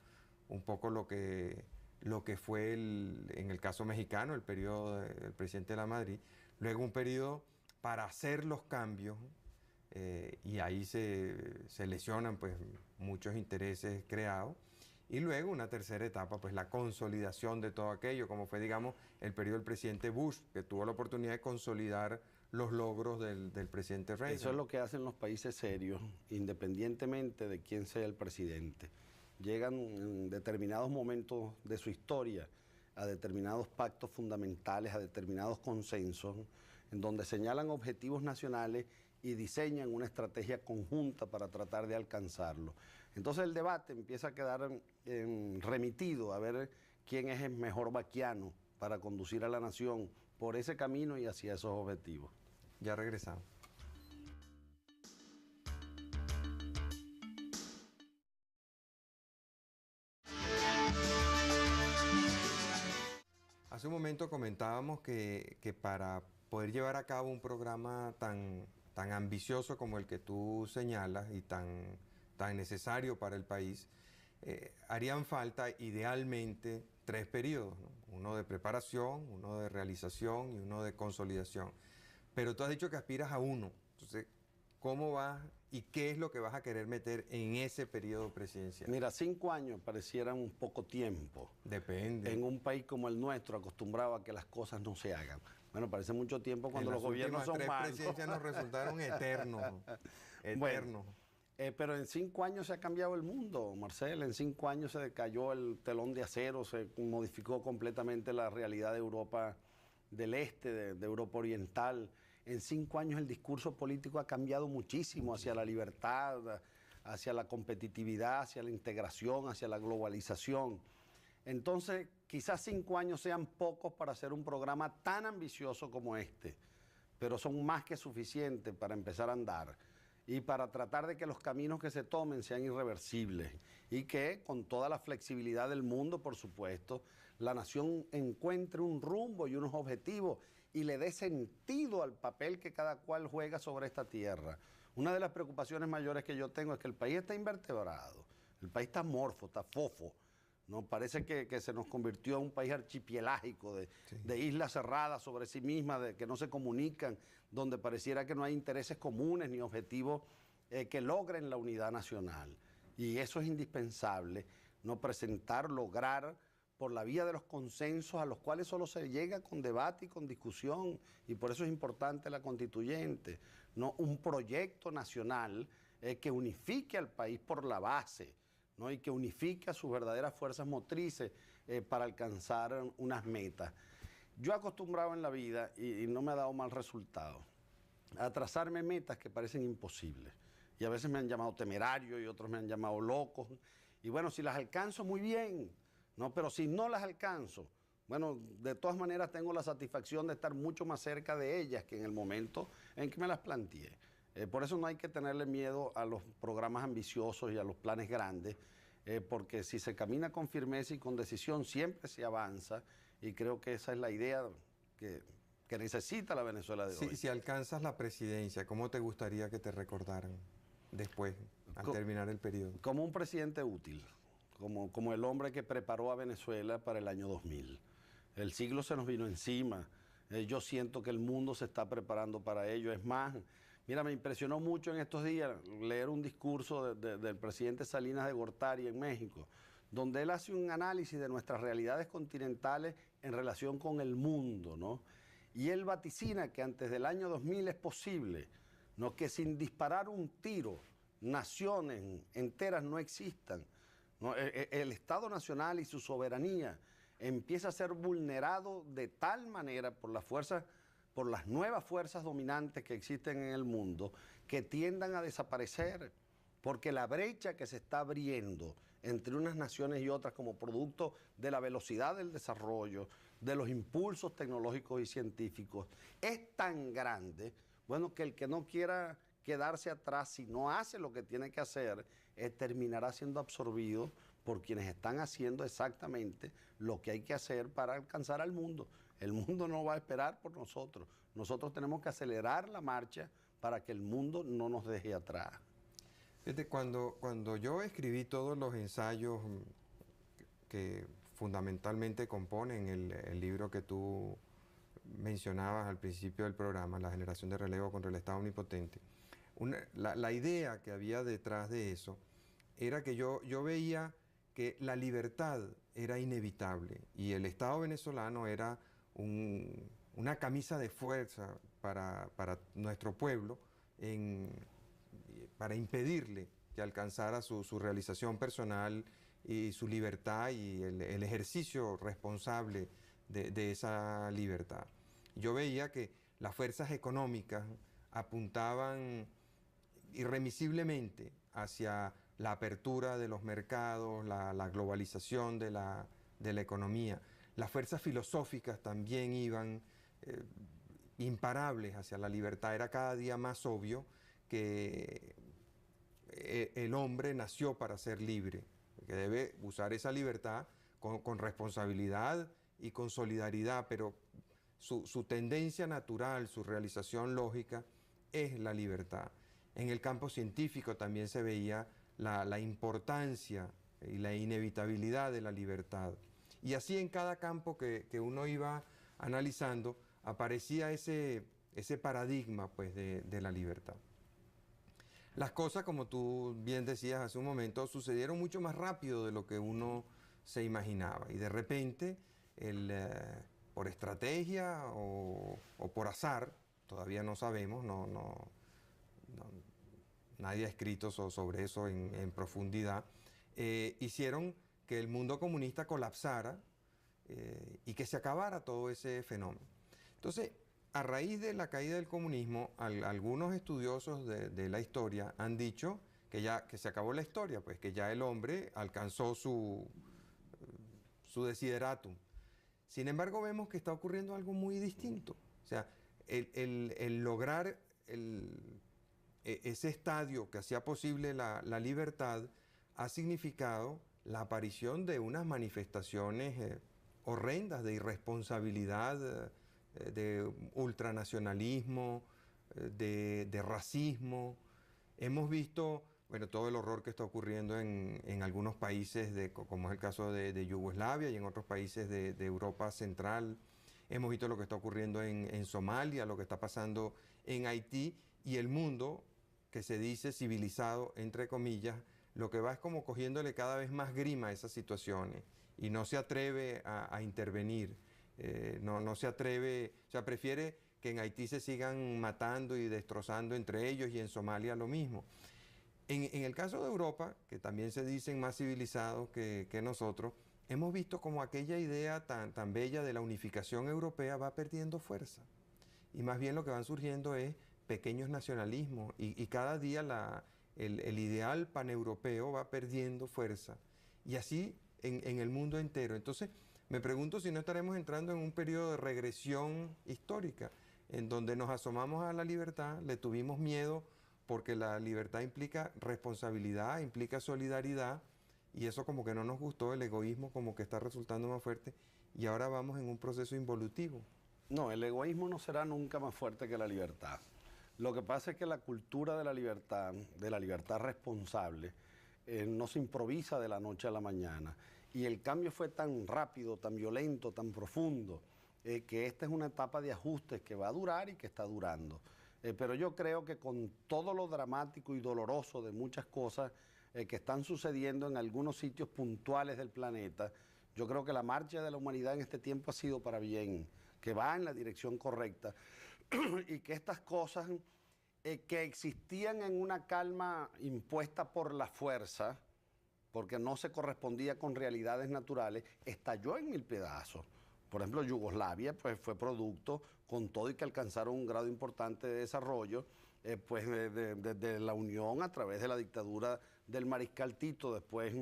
Speaker 1: un poco lo que fue en el caso mexicano, el periodo del presidente de la Madrid. Luego un periodo para hacer los cambios, y ahí se lesionan pues muchos intereses creados. Y luego una tercera etapa, pues la consolidación de todo aquello, como fue, digamos, el periodo del presidente Bush, que tuvo la oportunidad de consolidar los logros del presidente Reagan.
Speaker 2: Eso es lo que hacen los países serios, independientemente de quién sea el presidente. Llegan en determinados momentos de su historia a determinados pactos fundamentales, a determinados consensos, en donde señalan objetivos nacionales y diseñan una estrategia conjunta para tratar de alcanzarlo. Entonces el debate empieza a quedar remitido a ver quién es el mejor vaquiano para conducir a la nación por ese camino y hacia esos objetivos.
Speaker 1: Ya regresamos. Hace un momento comentábamos que para poder llevar a cabo un programa tan ambicioso como el que tú señalas y tan necesario para el país, harían falta idealmente 3 periodos, ¿no? Uno de preparación, uno de realización y uno de consolidación. Pero tú has dicho que aspiras a uno. Entonces, ¿cómo vas y qué es lo que vas a querer meter en ese periodo presidencial?
Speaker 2: Mira, 5 años parecieran un poco tiempo.
Speaker 1: Depende.
Speaker 2: En un país como el nuestro, acostumbrado a que las cosas no se hagan. Bueno, parece mucho tiempo cuando los gobiernos son malos.
Speaker 1: Las 3 presidencias nos resultaron eternos. Eternos.
Speaker 2: Bueno, pero en 5 años se ha cambiado el mundo, Marcel. En 5 años se cayó el telón de acero, se modificó completamente la realidad de Europa del Este, de Europa Oriental. En 5 años el discurso político ha cambiado muchísimo hacia la libertad, hacia la competitividad, hacia la integración, hacia la globalización. Entonces, quizás 5 años sean pocos para hacer un programa tan ambicioso como este, pero son más que suficientes para empezar a andar y para tratar de que los caminos que se tomen sean irreversibles y que, con toda la flexibilidad del mundo, por supuesto, la nación encuentre un rumbo y unos objetivos y le dé sentido al papel que cada cual juega sobre esta tierra. Una de las preocupaciones mayores que yo tengo es que el país está invertebrado, el país está amorfo, está fofo, ¿no? Parece que se nos convirtió en un país archipelágico de islas cerradas sobre sí mismas, de que no se comunican, donde pareciera que no hay intereses comunes ni objetivos que logren la unidad nacional. Y eso es indispensable, no presentar, lograr por la vía de los consensos a los cuales solo se llega con debate y con discusión, y por eso es importante la constituyente, ¿no? Un proyecto nacional que unifique al país por la base, ¿no? Y que unifique a sus verdaderas fuerzas motrices para alcanzar unas metas. Yo he acostumbrado en la vida, y no me ha dado mal resultado, a trazarme metas que parecen imposibles. Y a veces me han llamado temerario y otros me han llamado locos. Y bueno, si las alcanzo, muy bien, ¿no? Pero si no las alcanzo, bueno, de todas maneras tengo la satisfacción de estar mucho más cerca de ellas que en el momento en que me las planteé. Por eso no hay que tenerle miedo a los programas ambiciosos y a los planes grandes, porque si se camina con firmeza y con decisión siempre se avanza, y creo que esa es la idea que necesita la Venezuela de hoy.
Speaker 1: Si alcanzas la presidencia, ¿cómo te gustaría que te recordaran después, al terminar el periodo?
Speaker 2: Como un presidente útil, como el hombre que preparó a Venezuela para el año 2000. El siglo se nos vino encima. Yo siento que el mundo se está preparando para ello. Es más, mira, me impresionó mucho en estos días leer un discurso del presidente Salinas de Gortari en México, donde él hace un análisis de nuestras realidades continentales en relación con el mundo, ¿no? Y él vaticina que antes del año 2000 es posible, ¿no?, que sin disparar un tiro, naciones enteras no existan, ¿no? El Estado Nacional y su soberanía empieza a ser vulnerado de tal manera por las nuevas fuerzas dominantes que existen en el mundo, que tiendan a desaparecer, porque la brecha que se está abriendo entre unas naciones y otras como producto de la velocidad del desarrollo, de los impulsos tecnológicos y científicos, es tan grande, bueno, que el que no quiera quedarse atrás, si no hace lo que tiene que hacer, terminará siendo absorbido por quienes están haciendo exactamente lo que hay que hacer para alcanzar al mundo. El mundo no va a esperar por nosotros. Nosotros tenemos que acelerar la marcha para que el mundo no nos deje atrás.
Speaker 1: Fíjate, cuando yo escribí todos los ensayos que fundamentalmente componen el libro que tú mencionabas al principio del programa, La generación de relevo contra el Estado omnipotente, la idea que había detrás de eso era que yo veía que la libertad era inevitable y el Estado venezolano era una camisa de fuerza para nuestro pueblo para impedirle que alcanzara su realización personal y su libertad y el ejercicio responsable de esa libertad. Yo veía que las fuerzas económicas apuntaban irremisiblemente hacia la apertura de los mercados, la globalización de la economía. Las fuerzas filosóficas también iban imparables hacia la libertad. Era cada día más obvio que el hombre nació para ser libre, que debe usar esa libertad con responsabilidad y con solidaridad, pero su tendencia natural, su realización lógica es la libertad. En el campo científico también se veía la importancia y la inevitabilidad de la libertad. Y así en cada campo que uno iba analizando aparecía ese paradigma pues, de la libertad. Las cosas, como tú bien decías hace un momento, sucedieron mucho más rápido de lo que uno se imaginaba. Y de repente, por estrategia o por azar, todavía no sabemos, nadie ha escrito sobre eso en profundidad, hicieron que el mundo comunista colapsara y que se acabara todo ese fenómeno. Entonces, a raíz de la caída del comunismo, algunos estudiosos de la historia han dicho que se acabó la historia, pues que ya el hombre alcanzó su desideratum. Sin embargo, vemos que está ocurriendo algo muy distinto. O sea, el lograr ese estadio que hacía posible la libertad ha significado la aparición de unas manifestaciones horrendas de irresponsabilidad, de ultranacionalismo, de racismo. Hemos visto, bueno, todo el horror que está ocurriendo en algunos países, como es el caso de Yugoslavia y en otros países de Europa Central. Hemos visto lo que está ocurriendo en Somalia, lo que está pasando en Haití, y el mundo, que se dice civilizado, entre comillas, lo que va es como cogiéndole cada vez más grima a esas situaciones y no se atreve a intervenir. No se atreve, o sea, prefiere que en Haití se sigan matando y destrozando entre ellos y en Somalia lo mismo. En el caso de Europa, que también se dicen más civilizados que nosotros, hemos visto como aquella idea tan bella de la unificación europea va perdiendo fuerza. Y más bien lo que van surgiendo es pequeños nacionalismos y cada día el ideal paneuropeo va perdiendo fuerza. Y así en el mundo entero. Entonces, me pregunto si no estaremos entrando en un periodo de regresión histórica, en donde nos asomamos a la libertad, le tuvimos miedo porque la libertad implica responsabilidad, implica solidaridad, y eso como que no nos gustó, el egoísmo como que está resultando más fuerte, y ahora vamos en un proceso involutivo.
Speaker 2: No, el egoísmo no será nunca más fuerte que la libertad. Lo que pasa es que la cultura de la libertad responsable, no se improvisa de la noche a la mañana. Y el cambio fue tan rápido, tan violento, tan profundo, que esta es una etapa de ajustes que va a durar y que está durando. Pero yo creo que con todo lo dramático y doloroso de muchas cosas que están sucediendo en algunos sitios puntuales del planeta, yo creo que la marcha de la humanidad en este tiempo ha sido para bien, que va en la dirección correcta y que estas cosas que existían en una calma impuesta por la fuerza, porque no se correspondía con realidades naturales, estalló en mil pedazos. Por ejemplo, Yugoslavia pues, fue producto, con todo y que alcanzaron un grado importante de desarrollo, pues de la Unión a través de la dictadura del Mariscal Tito, después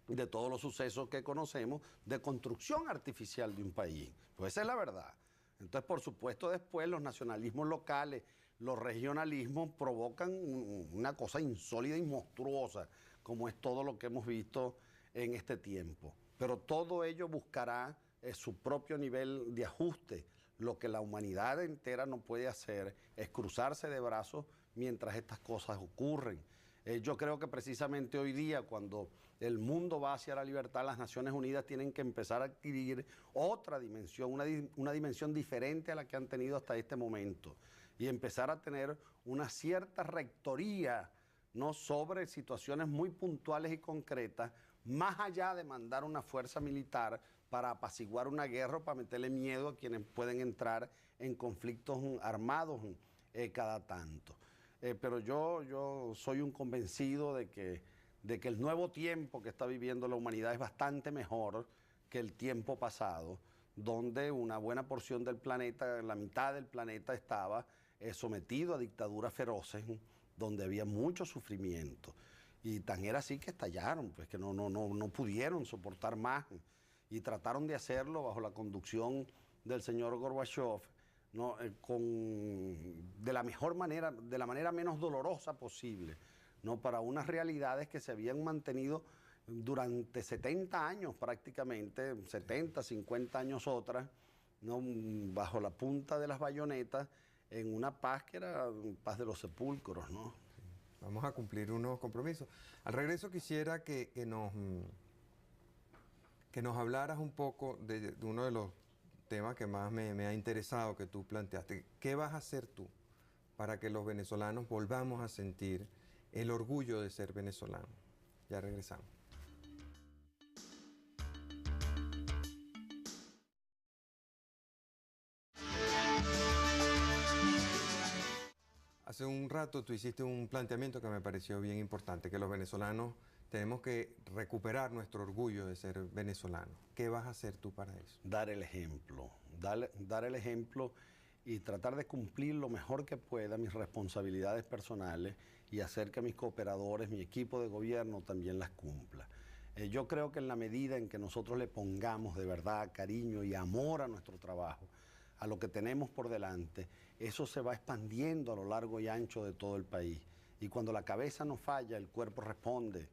Speaker 2: de todos los sucesos que conocemos, de construcción artificial de un país. Pues esa es la verdad. Entonces, por supuesto, después los nacionalismos locales, los regionalismos provocan una cosa insólita y monstruosa, como es todo lo que hemos visto en este tiempo. Pero todo ello buscará su propio nivel de ajuste. Lo que la humanidad entera no puede hacer es cruzarse de brazos mientras estas cosas ocurren. Yo creo que precisamente hoy día, cuando el mundo va hacia la libertad, las Naciones Unidas tienen que empezar a adquirir otra dimensión, una dimensión diferente a la que han tenido hasta este momento, y empezar a tener una cierta rectoría, ¿no?, sobre situaciones muy puntuales y concretas, más allá de mandar una fuerza militar para apaciguar una guerra o para meterle miedo a quienes pueden entrar en conflictos armados cada tanto. Pero yo soy un convencido de que el nuevo tiempo que está viviendo la humanidad es bastante mejor que el tiempo pasado, donde una buena porción del planeta, la mitad del planeta estaba sometido a dictaduras feroces, donde había mucho sufrimiento. Y tan era así que estallaron, pues que no pudieron soportar más y trataron de hacerlo bajo la conducción del señor Gorbachev, ¿no? De la mejor manera, de la manera menos dolorosa posible, ¿no? Para unas realidades que se habían mantenido durante 70 años prácticamente, 70, 50 años otras, ¿no? Bajo la punta de las bayonetas, en una paz que era paz de los sepulcros, ¿no?
Speaker 1: Vamos a cumplir unos compromisos. Al regreso quisiera que nos hablaras un poco de uno de los temas que más me ha interesado que tú planteaste. ¿Qué vas a hacer tú para que los venezolanos volvamos a sentir el orgullo de ser venezolanos? Ya regresamos. Hace un rato tú hiciste un planteamiento que me pareció bien importante, que los venezolanos tenemos que recuperar nuestro orgullo de ser venezolanos. ¿Qué vas a hacer tú para eso?
Speaker 2: Dar el ejemplo, dar el ejemplo y tratar de cumplir lo mejor que pueda mis responsabilidades personales y hacer que mis cooperadores, mi equipo de gobierno también las cumpla. Yo creo que en la medida en que nosotros le pongamos de verdad cariño y amor a nuestro trabajo, a lo que tenemos por delante, eso se va expandiendo a lo largo y ancho de todo el país. Y cuando la cabeza no falla, el cuerpo responde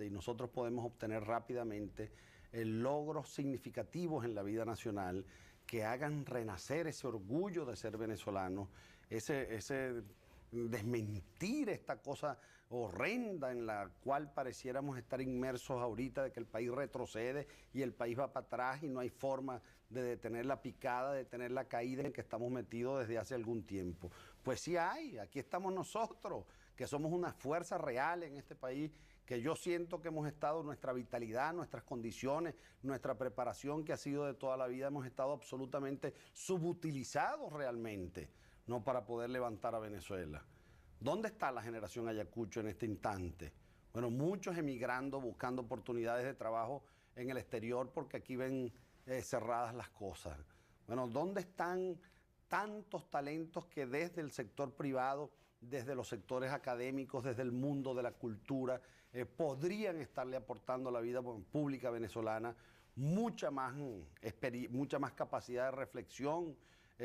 Speaker 2: y nosotros podemos obtener rápidamente logros significativos en la vida nacional que hagan renacer ese orgullo de ser venezolano, ese desmentir esta cosa horrenda en la cual pareciéramos estar inmersos ahorita, de que el país retrocede y el país va para atrás y no hay forma de detener la picada, de detener la caída en que estamos metidos desde hace algún tiempo. Pues sí hay, aquí estamos nosotros, que somos una fuerza real en este país, que yo siento que hemos estado, nuestra vitalidad, nuestras condiciones, nuestra preparación que ha sido de toda la vida, hemos estado absolutamente subutilizados realmente, no para poder levantar a Venezuela. ¿Dónde está la generación Ayacucho en este instante? Bueno, muchos emigrando, buscando oportunidades de trabajo en el exterior porque aquí ven cerradas las cosas. Bueno, ¿dónde están tantos talentos que desde el sector privado, desde los sectores académicos, desde el mundo de la cultura, podrían estarle aportando a la vida pública venezolana mucha más capacidad de reflexión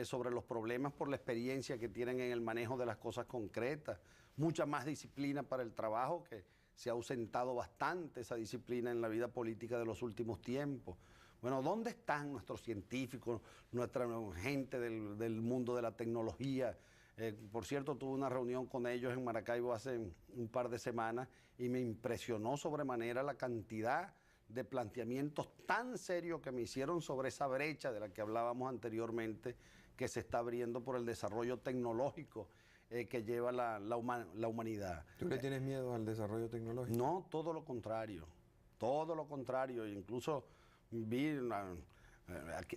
Speaker 2: sobre los problemas por la experiencia que tienen en el manejo de las cosas concretas, mucha más disciplina para el trabajo, que se ha ausentado bastante esa disciplina en la vida política de los últimos tiempos. Bueno, ¿dónde están nuestros científicos, nuestra gente del mundo de la tecnología? Por cierto, tuve una reunión con ellos en Maracaibo hace un par de semanas y me impresionó sobremanera la cantidad de planteamientos tan serios que me hicieron sobre esa brecha de la que hablábamos anteriormente, que se está abriendo por el desarrollo tecnológico que lleva la humanidad.
Speaker 1: ¿Tú le tienes miedo al desarrollo tecnológico?
Speaker 2: No, todo lo contrario, incluso vi...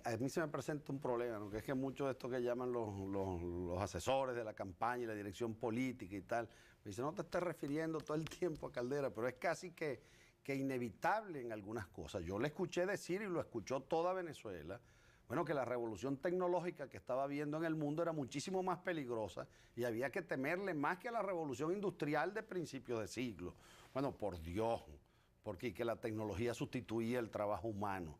Speaker 2: A mí se me presenta un problema, ¿no? Que es que muchos de estos que llaman los asesores de la campaña y la dirección política y tal, me dicen, no te estés refiriendo todo el tiempo a Caldera, pero es casi que inevitable en algunas cosas. Yo le escuché decir, y lo escuchó toda Venezuela, bueno, que la revolución tecnológica que estaba habiendo en el mundo era muchísimo más peligrosa y había que temerle más que a la revolución industrial de principios de siglo. Bueno, por Dios, porque que la tecnología sustituía el trabajo humano.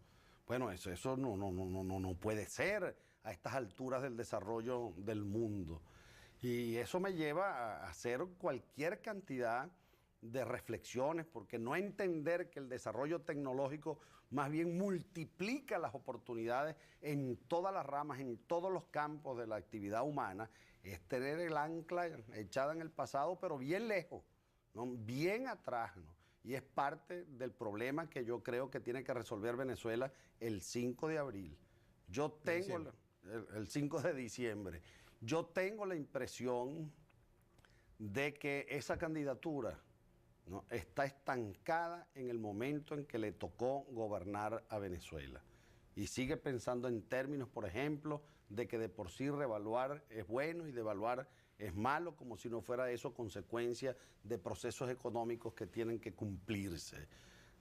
Speaker 2: Bueno, eso no puede ser a estas alturas del desarrollo del mundo. Y eso me lleva a hacer cualquier cantidad de reflexiones, porque no entender que el desarrollo tecnológico más bien multiplica las oportunidades en todas las ramas, en todos los campos de la actividad humana, es tener el ancla echada en el pasado, pero bien lejos, ¿no? Bien atrás, ¿no? Y es parte del problema que yo creo que tiene que resolver Venezuela el 5 de abril. Yo tengo el 5 de diciembre. Yo tengo la impresión de que esa candidatura ¿no? Está estancada en el momento en que le tocó gobernar a Venezuela. Y sigue pensando en términos, por ejemplo, de que de por sí revaluar es bueno y devaluar es malo, como si no fuera eso consecuencia de procesos económicos que tienen que cumplirse.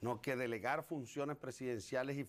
Speaker 2: No, que delegar funciones presidenciales y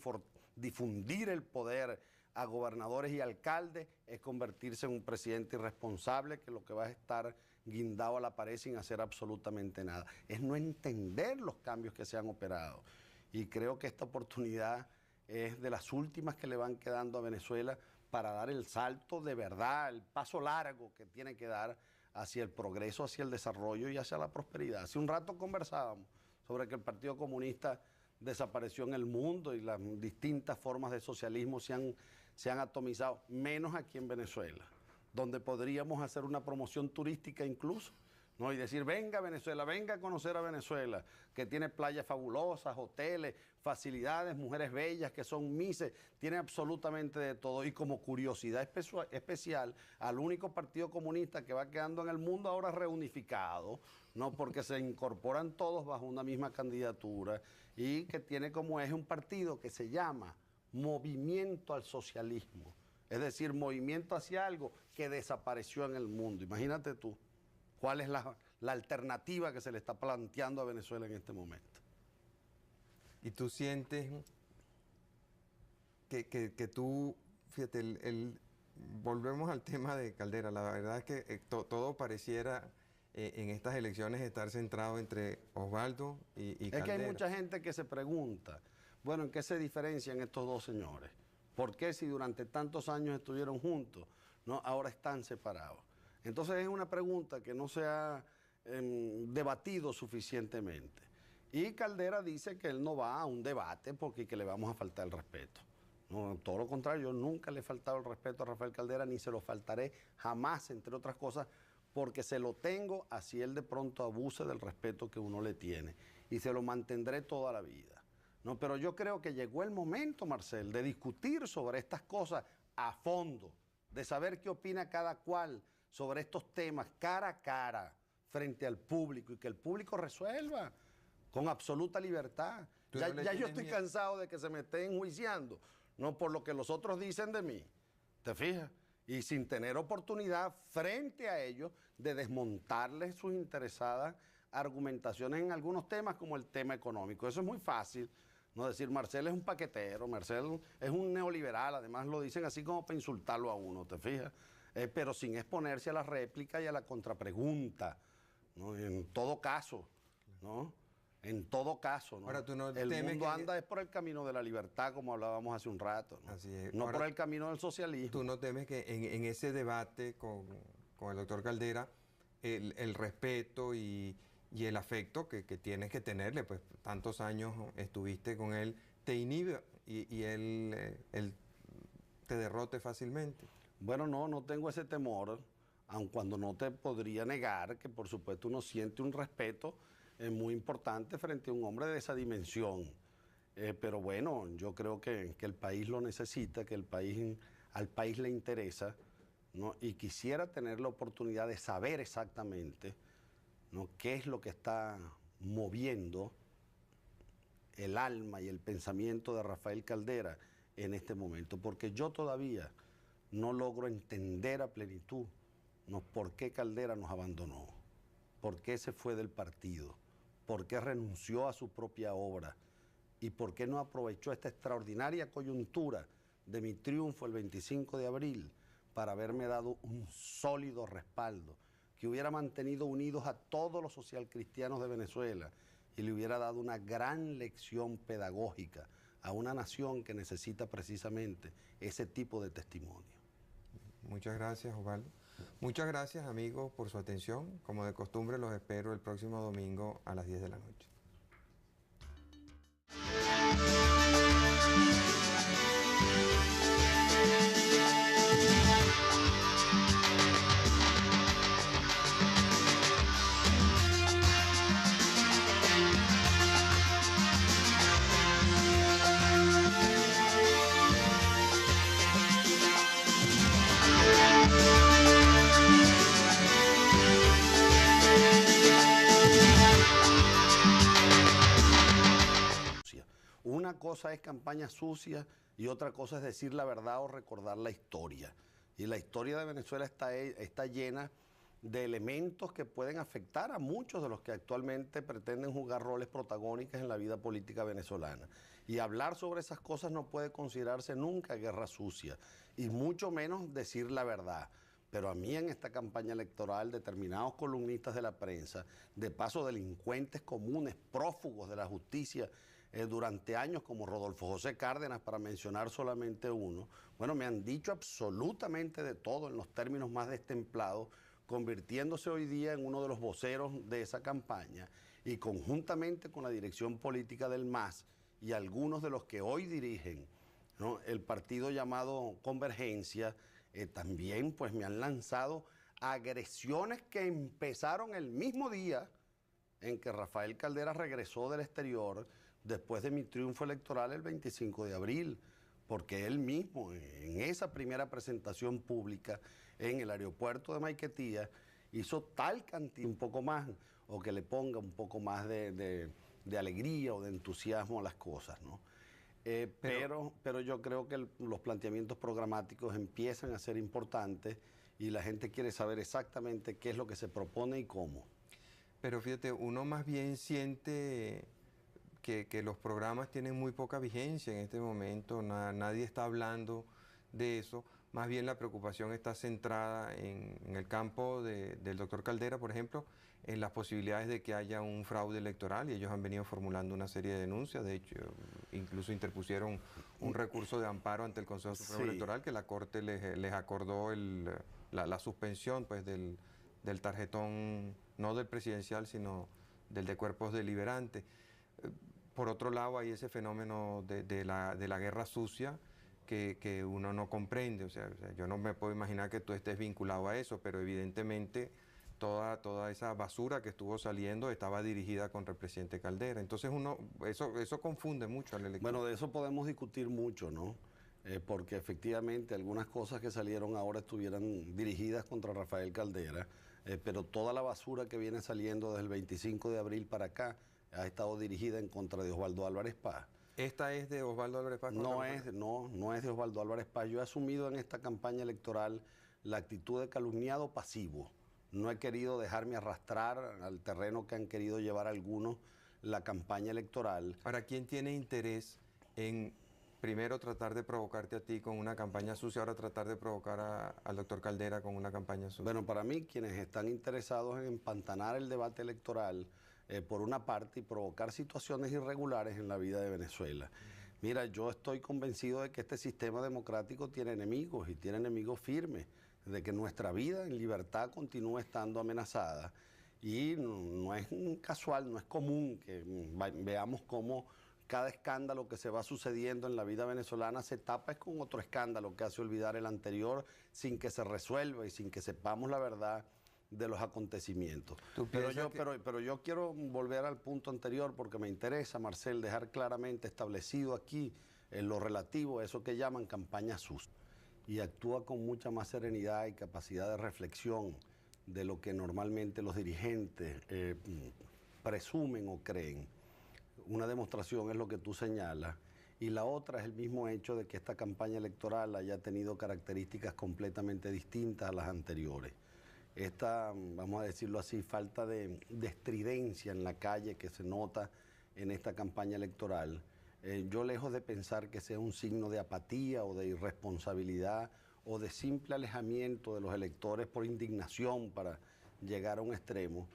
Speaker 2: difundir el poder a gobernadores y alcaldes es convertirse en un presidente irresponsable que lo que va a estar guindado a la pared sin hacer absolutamente nada. Es no entender los cambios que se han operado. Y creo que esta oportunidad es de las últimas que le van quedando a Venezuela para dar el salto de verdad, el paso largo que tiene que dar hacia el progreso, hacia el desarrollo y hacia la prosperidad. Hace un rato conversábamos sobre que el Partido Comunista desapareció en el mundo y las distintas formas de socialismo se han atomizado, menos aquí en Venezuela, donde podríamos hacer una promoción turística incluso, ¿no? Y decir, venga a Venezuela, venga a conocer a Venezuela, que tiene playas fabulosas, hoteles, facilidades, mujeres bellas que son mises, tiene absolutamente de todo. Y como curiosidad especial, al único partido comunista que va quedando en el mundo ahora reunificado, ¿no? Porque se incorporan todos bajo una misma candidatura y que tiene como eje un partido que se llama Movimiento al Socialismo, es decir, movimiento hacia algo que desapareció en el mundo. Imagínate tú. ¿Cuál es la alternativa que se le está planteando a Venezuela en este momento?
Speaker 1: Y tú sientes que tú, fíjate, volvemos al tema de Caldera. La verdad es que todo pareciera en estas elecciones estar centrado entre Osvaldo y Caldera.
Speaker 2: Es que hay mucha gente que se pregunta, bueno, ¿en qué se diferencian estos dos señores? ¿Por qué si durante tantos años estuvieron juntos, no, ahora están separados? Entonces es una pregunta que no se ha debatido suficientemente. Y Caldera dice que él no va a un debate porque que le vamos a faltar el respeto. No, todo lo contrario, yo nunca le he faltado el respeto a Rafael Caldera, ni se lo faltaré jamás, entre otras cosas, porque se lo tengo, así él de pronto abuse del respeto que uno le tiene. Y se lo mantendré toda la vida. No, pero yo creo que llegó el momento, Marcel, de discutir sobre estas cosas a fondo, de saber qué opina cada cual sobre estos temas cara a cara frente al público y que el público resuelva con absoluta libertad. Ya yo estoy cansado de que se me estén enjuiciando, no por lo que los otros dicen de mí, ¿te fijas? Y sin tener oportunidad frente a ellos de desmontarles sus interesadas argumentaciones en algunos temas como el tema económico. Eso es muy fácil, no decir Marcel es un paquetero, Marcel es un neoliberal, además lo dicen así como para insultarlo a uno, ¿te fijas? Pero sin exponerse a la réplica y a la contrapregunta, ¿no? En todo caso, ¿no? En todo caso, ¿no?
Speaker 1: Ahora, ¿tú no
Speaker 2: el mundo anda es por el camino de la libertad, como hablábamos hace un rato, ¿no?
Speaker 1: Así es.
Speaker 2: No
Speaker 1: Ahora,
Speaker 2: por el camino del socialismo.
Speaker 1: ¿Tú no temes que en ese debate con el doctor Caldera, el respeto y el afecto que tienes que tenerle, pues tantos años estuviste con él, te inhibe y él te derrote fácilmente?
Speaker 2: Bueno, no tengo ese temor, aun cuando no te podría negar que por supuesto uno siente un respeto muy importante frente a un hombre de esa dimensión. Pero bueno, yo creo que el país lo necesita, que al país le interesa, ¿no? Y quisiera tener la oportunidad de saber exactamente, ¿no?, qué es lo que está moviendo el alma y el pensamiento de Rafael Caldera en este momento, porque yo todavía no logro entender a plenitud, ¿no?, por qué Caldera nos abandonó, por qué se fue del partido, por qué renunció a su propia obra y por qué no aprovechó esta extraordinaria coyuntura de mi triunfo el 25 de abril para haberme dado un sólido respaldo que hubiera mantenido unidos a todos los socialcristianos de Venezuela y le hubiera dado una gran lección pedagógica a una nación que necesita precisamente ese tipo de testimonio.
Speaker 1: Muchas gracias, Osvaldo. Muchas gracias, amigos, por su atención. Como de costumbre, los espero el próximo domingo a las 10 de la noche.
Speaker 2: Una cosa es campaña sucia y otra cosa es decir la verdad o recordar la historia. Y la historia de Venezuela está llena de elementos que pueden afectar a muchos de los que actualmente pretenden jugar roles protagónicos en la vida política venezolana. Y hablar sobre esas cosas no puede considerarse nunca guerra sucia, y mucho menos decir la verdad. Pero a mí en esta campaña electoral, determinados columnistas de la prensa, de paso delincuentes comunes, prófugos de la justicia, durante años como Rodolfo José Cárdenas, para mencionar solamente uno, bueno, me han dicho absolutamente de todo en los términos más destemplados, convirtiéndose hoy día en uno de los voceros de esa campaña, y conjuntamente con la dirección política del MAS y algunos de los que hoy dirigen, ¿no?, el partido llamado Convergencia, también pues me han lanzado agresiones que empezaron el mismo día en que Rafael Caldera regresó del exterior después de mi triunfo electoral el 25 de abril, porque él mismo en esa primera presentación pública en el aeropuerto de Maiquetía hizo tal cantidad, un poco más, o que le ponga un poco más de alegría o de entusiasmo a las cosas, ¿no? Pero yo creo que los planteamientos programáticos empiezan a ser importantes y la gente quiere saber exactamente qué es lo que se propone y cómo.
Speaker 1: Pero fíjate, uno más bien siente que los programas tienen muy poca vigencia en este momento, nadie está hablando de eso, más bien la preocupación está centrada en el campo del doctor Caldera, por ejemplo, en las posibilidades de que haya un fraude electoral, y ellos han venido formulando una serie de denuncias. De hecho, incluso interpusieron un recurso de amparo ante el Consejo Supremo Electoral, que la Corte les acordó la suspensión pues, del tarjetón, no del presidencial, sino del de cuerpos deliberantes. Por otro lado, hay ese fenómeno de la guerra sucia que uno no comprende. O sea, yo no me puedo imaginar que tú estés vinculado a eso, pero evidentemente toda esa basura que estuvo saliendo estaba dirigida contra el presidente Caldera. Entonces eso confunde mucho al elector.
Speaker 2: Bueno, de eso podemos discutir mucho, ¿no? Porque efectivamente algunas cosas que salieron ahora estuvieran dirigidas contra Rafael Caldera, pero toda la basura que viene saliendo desde el 25 de abril para acá ha estado dirigida en contra de Osvaldo Álvarez Paz.
Speaker 1: ¿Esta es de Osvaldo Álvarez Paz?
Speaker 2: No es de Osvaldo Álvarez Paz. Yo he asumido en esta campaña electoral la actitud de calumniado pasivo. No he querido dejarme arrastrar al terreno que han querido llevar algunos la campaña electoral.
Speaker 1: ¿Para quién tiene interés en primero tratar de provocarte a ti con una campaña sucia, ahora tratar de provocar al doctor Caldera con una campaña sucia?
Speaker 2: Bueno, para mí, quienes están interesados en empantanar el debate electoral, por una parte, y provocar situaciones irregulares en la vida de Venezuela. Mira, yo estoy convencido de que este sistema democrático tiene enemigos, y tiene enemigos firmes, de que nuestra vida en libertad continúa estando amenazada. Y no es casual, no es común que veamos cómo cada escándalo que se va sucediendo en la vida venezolana se tapa con otro escándalo que hace olvidar el anterior, sin que se resuelva y sin que sepamos la verdad de los acontecimientos. Pero yo quiero volver al punto anterior, porque me interesa, Marcel, dejar claramente establecido aquí en lo relativo a eso que llaman campaña sucia, y actúa con mucha más serenidad y capacidad de reflexión de lo que normalmente los dirigentes presumen o creen. Una demostración es lo que tú señalas, y la otra es el mismo hecho de que esta campaña electoral haya tenido características completamente distintas a las anteriores. Esta, vamos a decirlo así, falta de estridencia en la calle que se nota en esta campaña electoral, yo, lejos de pensar que sea un signo de apatía o de irresponsabilidad o de simple alejamiento de los electores por indignación para llegar a un extremo,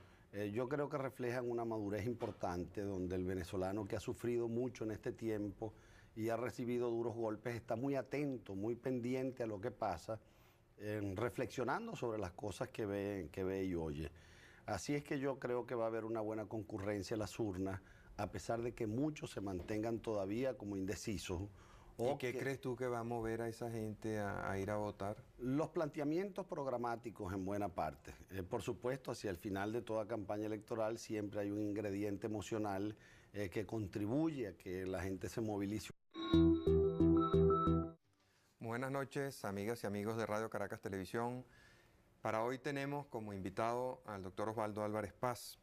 Speaker 2: yo creo que reflejan una madurez importante, donde el venezolano, que ha sufrido mucho en este tiempo y ha recibido duros golpes, está muy atento, muy pendiente a lo que pasa, reflexionando sobre las cosas que ve y oye. Así es que yo creo que va a haber una buena concurrencia en las urnas, a pesar de que muchos se mantengan todavía como indecisos.
Speaker 1: ¿Y qué crees tú que va a mover a esa gente a ir a votar?
Speaker 2: Los planteamientos programáticos, en buena parte. Por supuesto, hacia el final de toda campaña electoral siempre hay un ingrediente emocional que contribuye a que la gente se movilice.
Speaker 1: Buenas noches, amigas y amigos de Radio Caracas Televisión. Para hoy tenemos como invitado al doctor Osvaldo Álvarez Paz.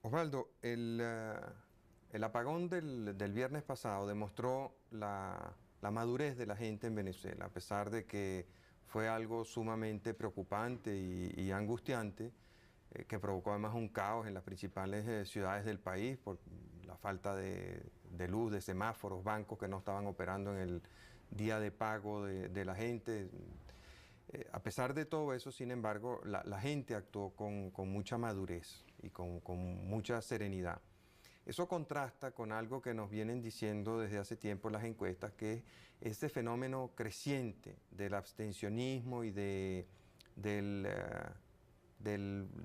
Speaker 1: Osvaldo, el El apagón del viernes pasado demostró la madurez de la gente en Venezuela, a pesar de que fue algo sumamente preocupante y angustiante, que provocó además un caos en las principales ciudades del país por la falta de luz, de semáforos, bancos que no estaban operando en el día de pago de la gente. A pesar de todo eso, sin embargo, la gente actuó con mucha madurez y con mucha serenidad. Eso contrasta con algo que nos vienen diciendo desde hace tiempo las encuestas, que es este fenómeno creciente del abstencionismo y de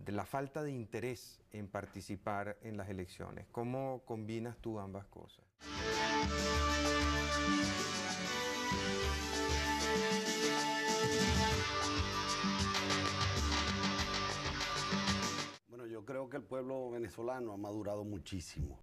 Speaker 1: la falta de interés en participar en las elecciones. ¿Cómo combinas tú ambas cosas?
Speaker 2: Bueno, yo creo que el pueblo venezolano ha madurado muchísimo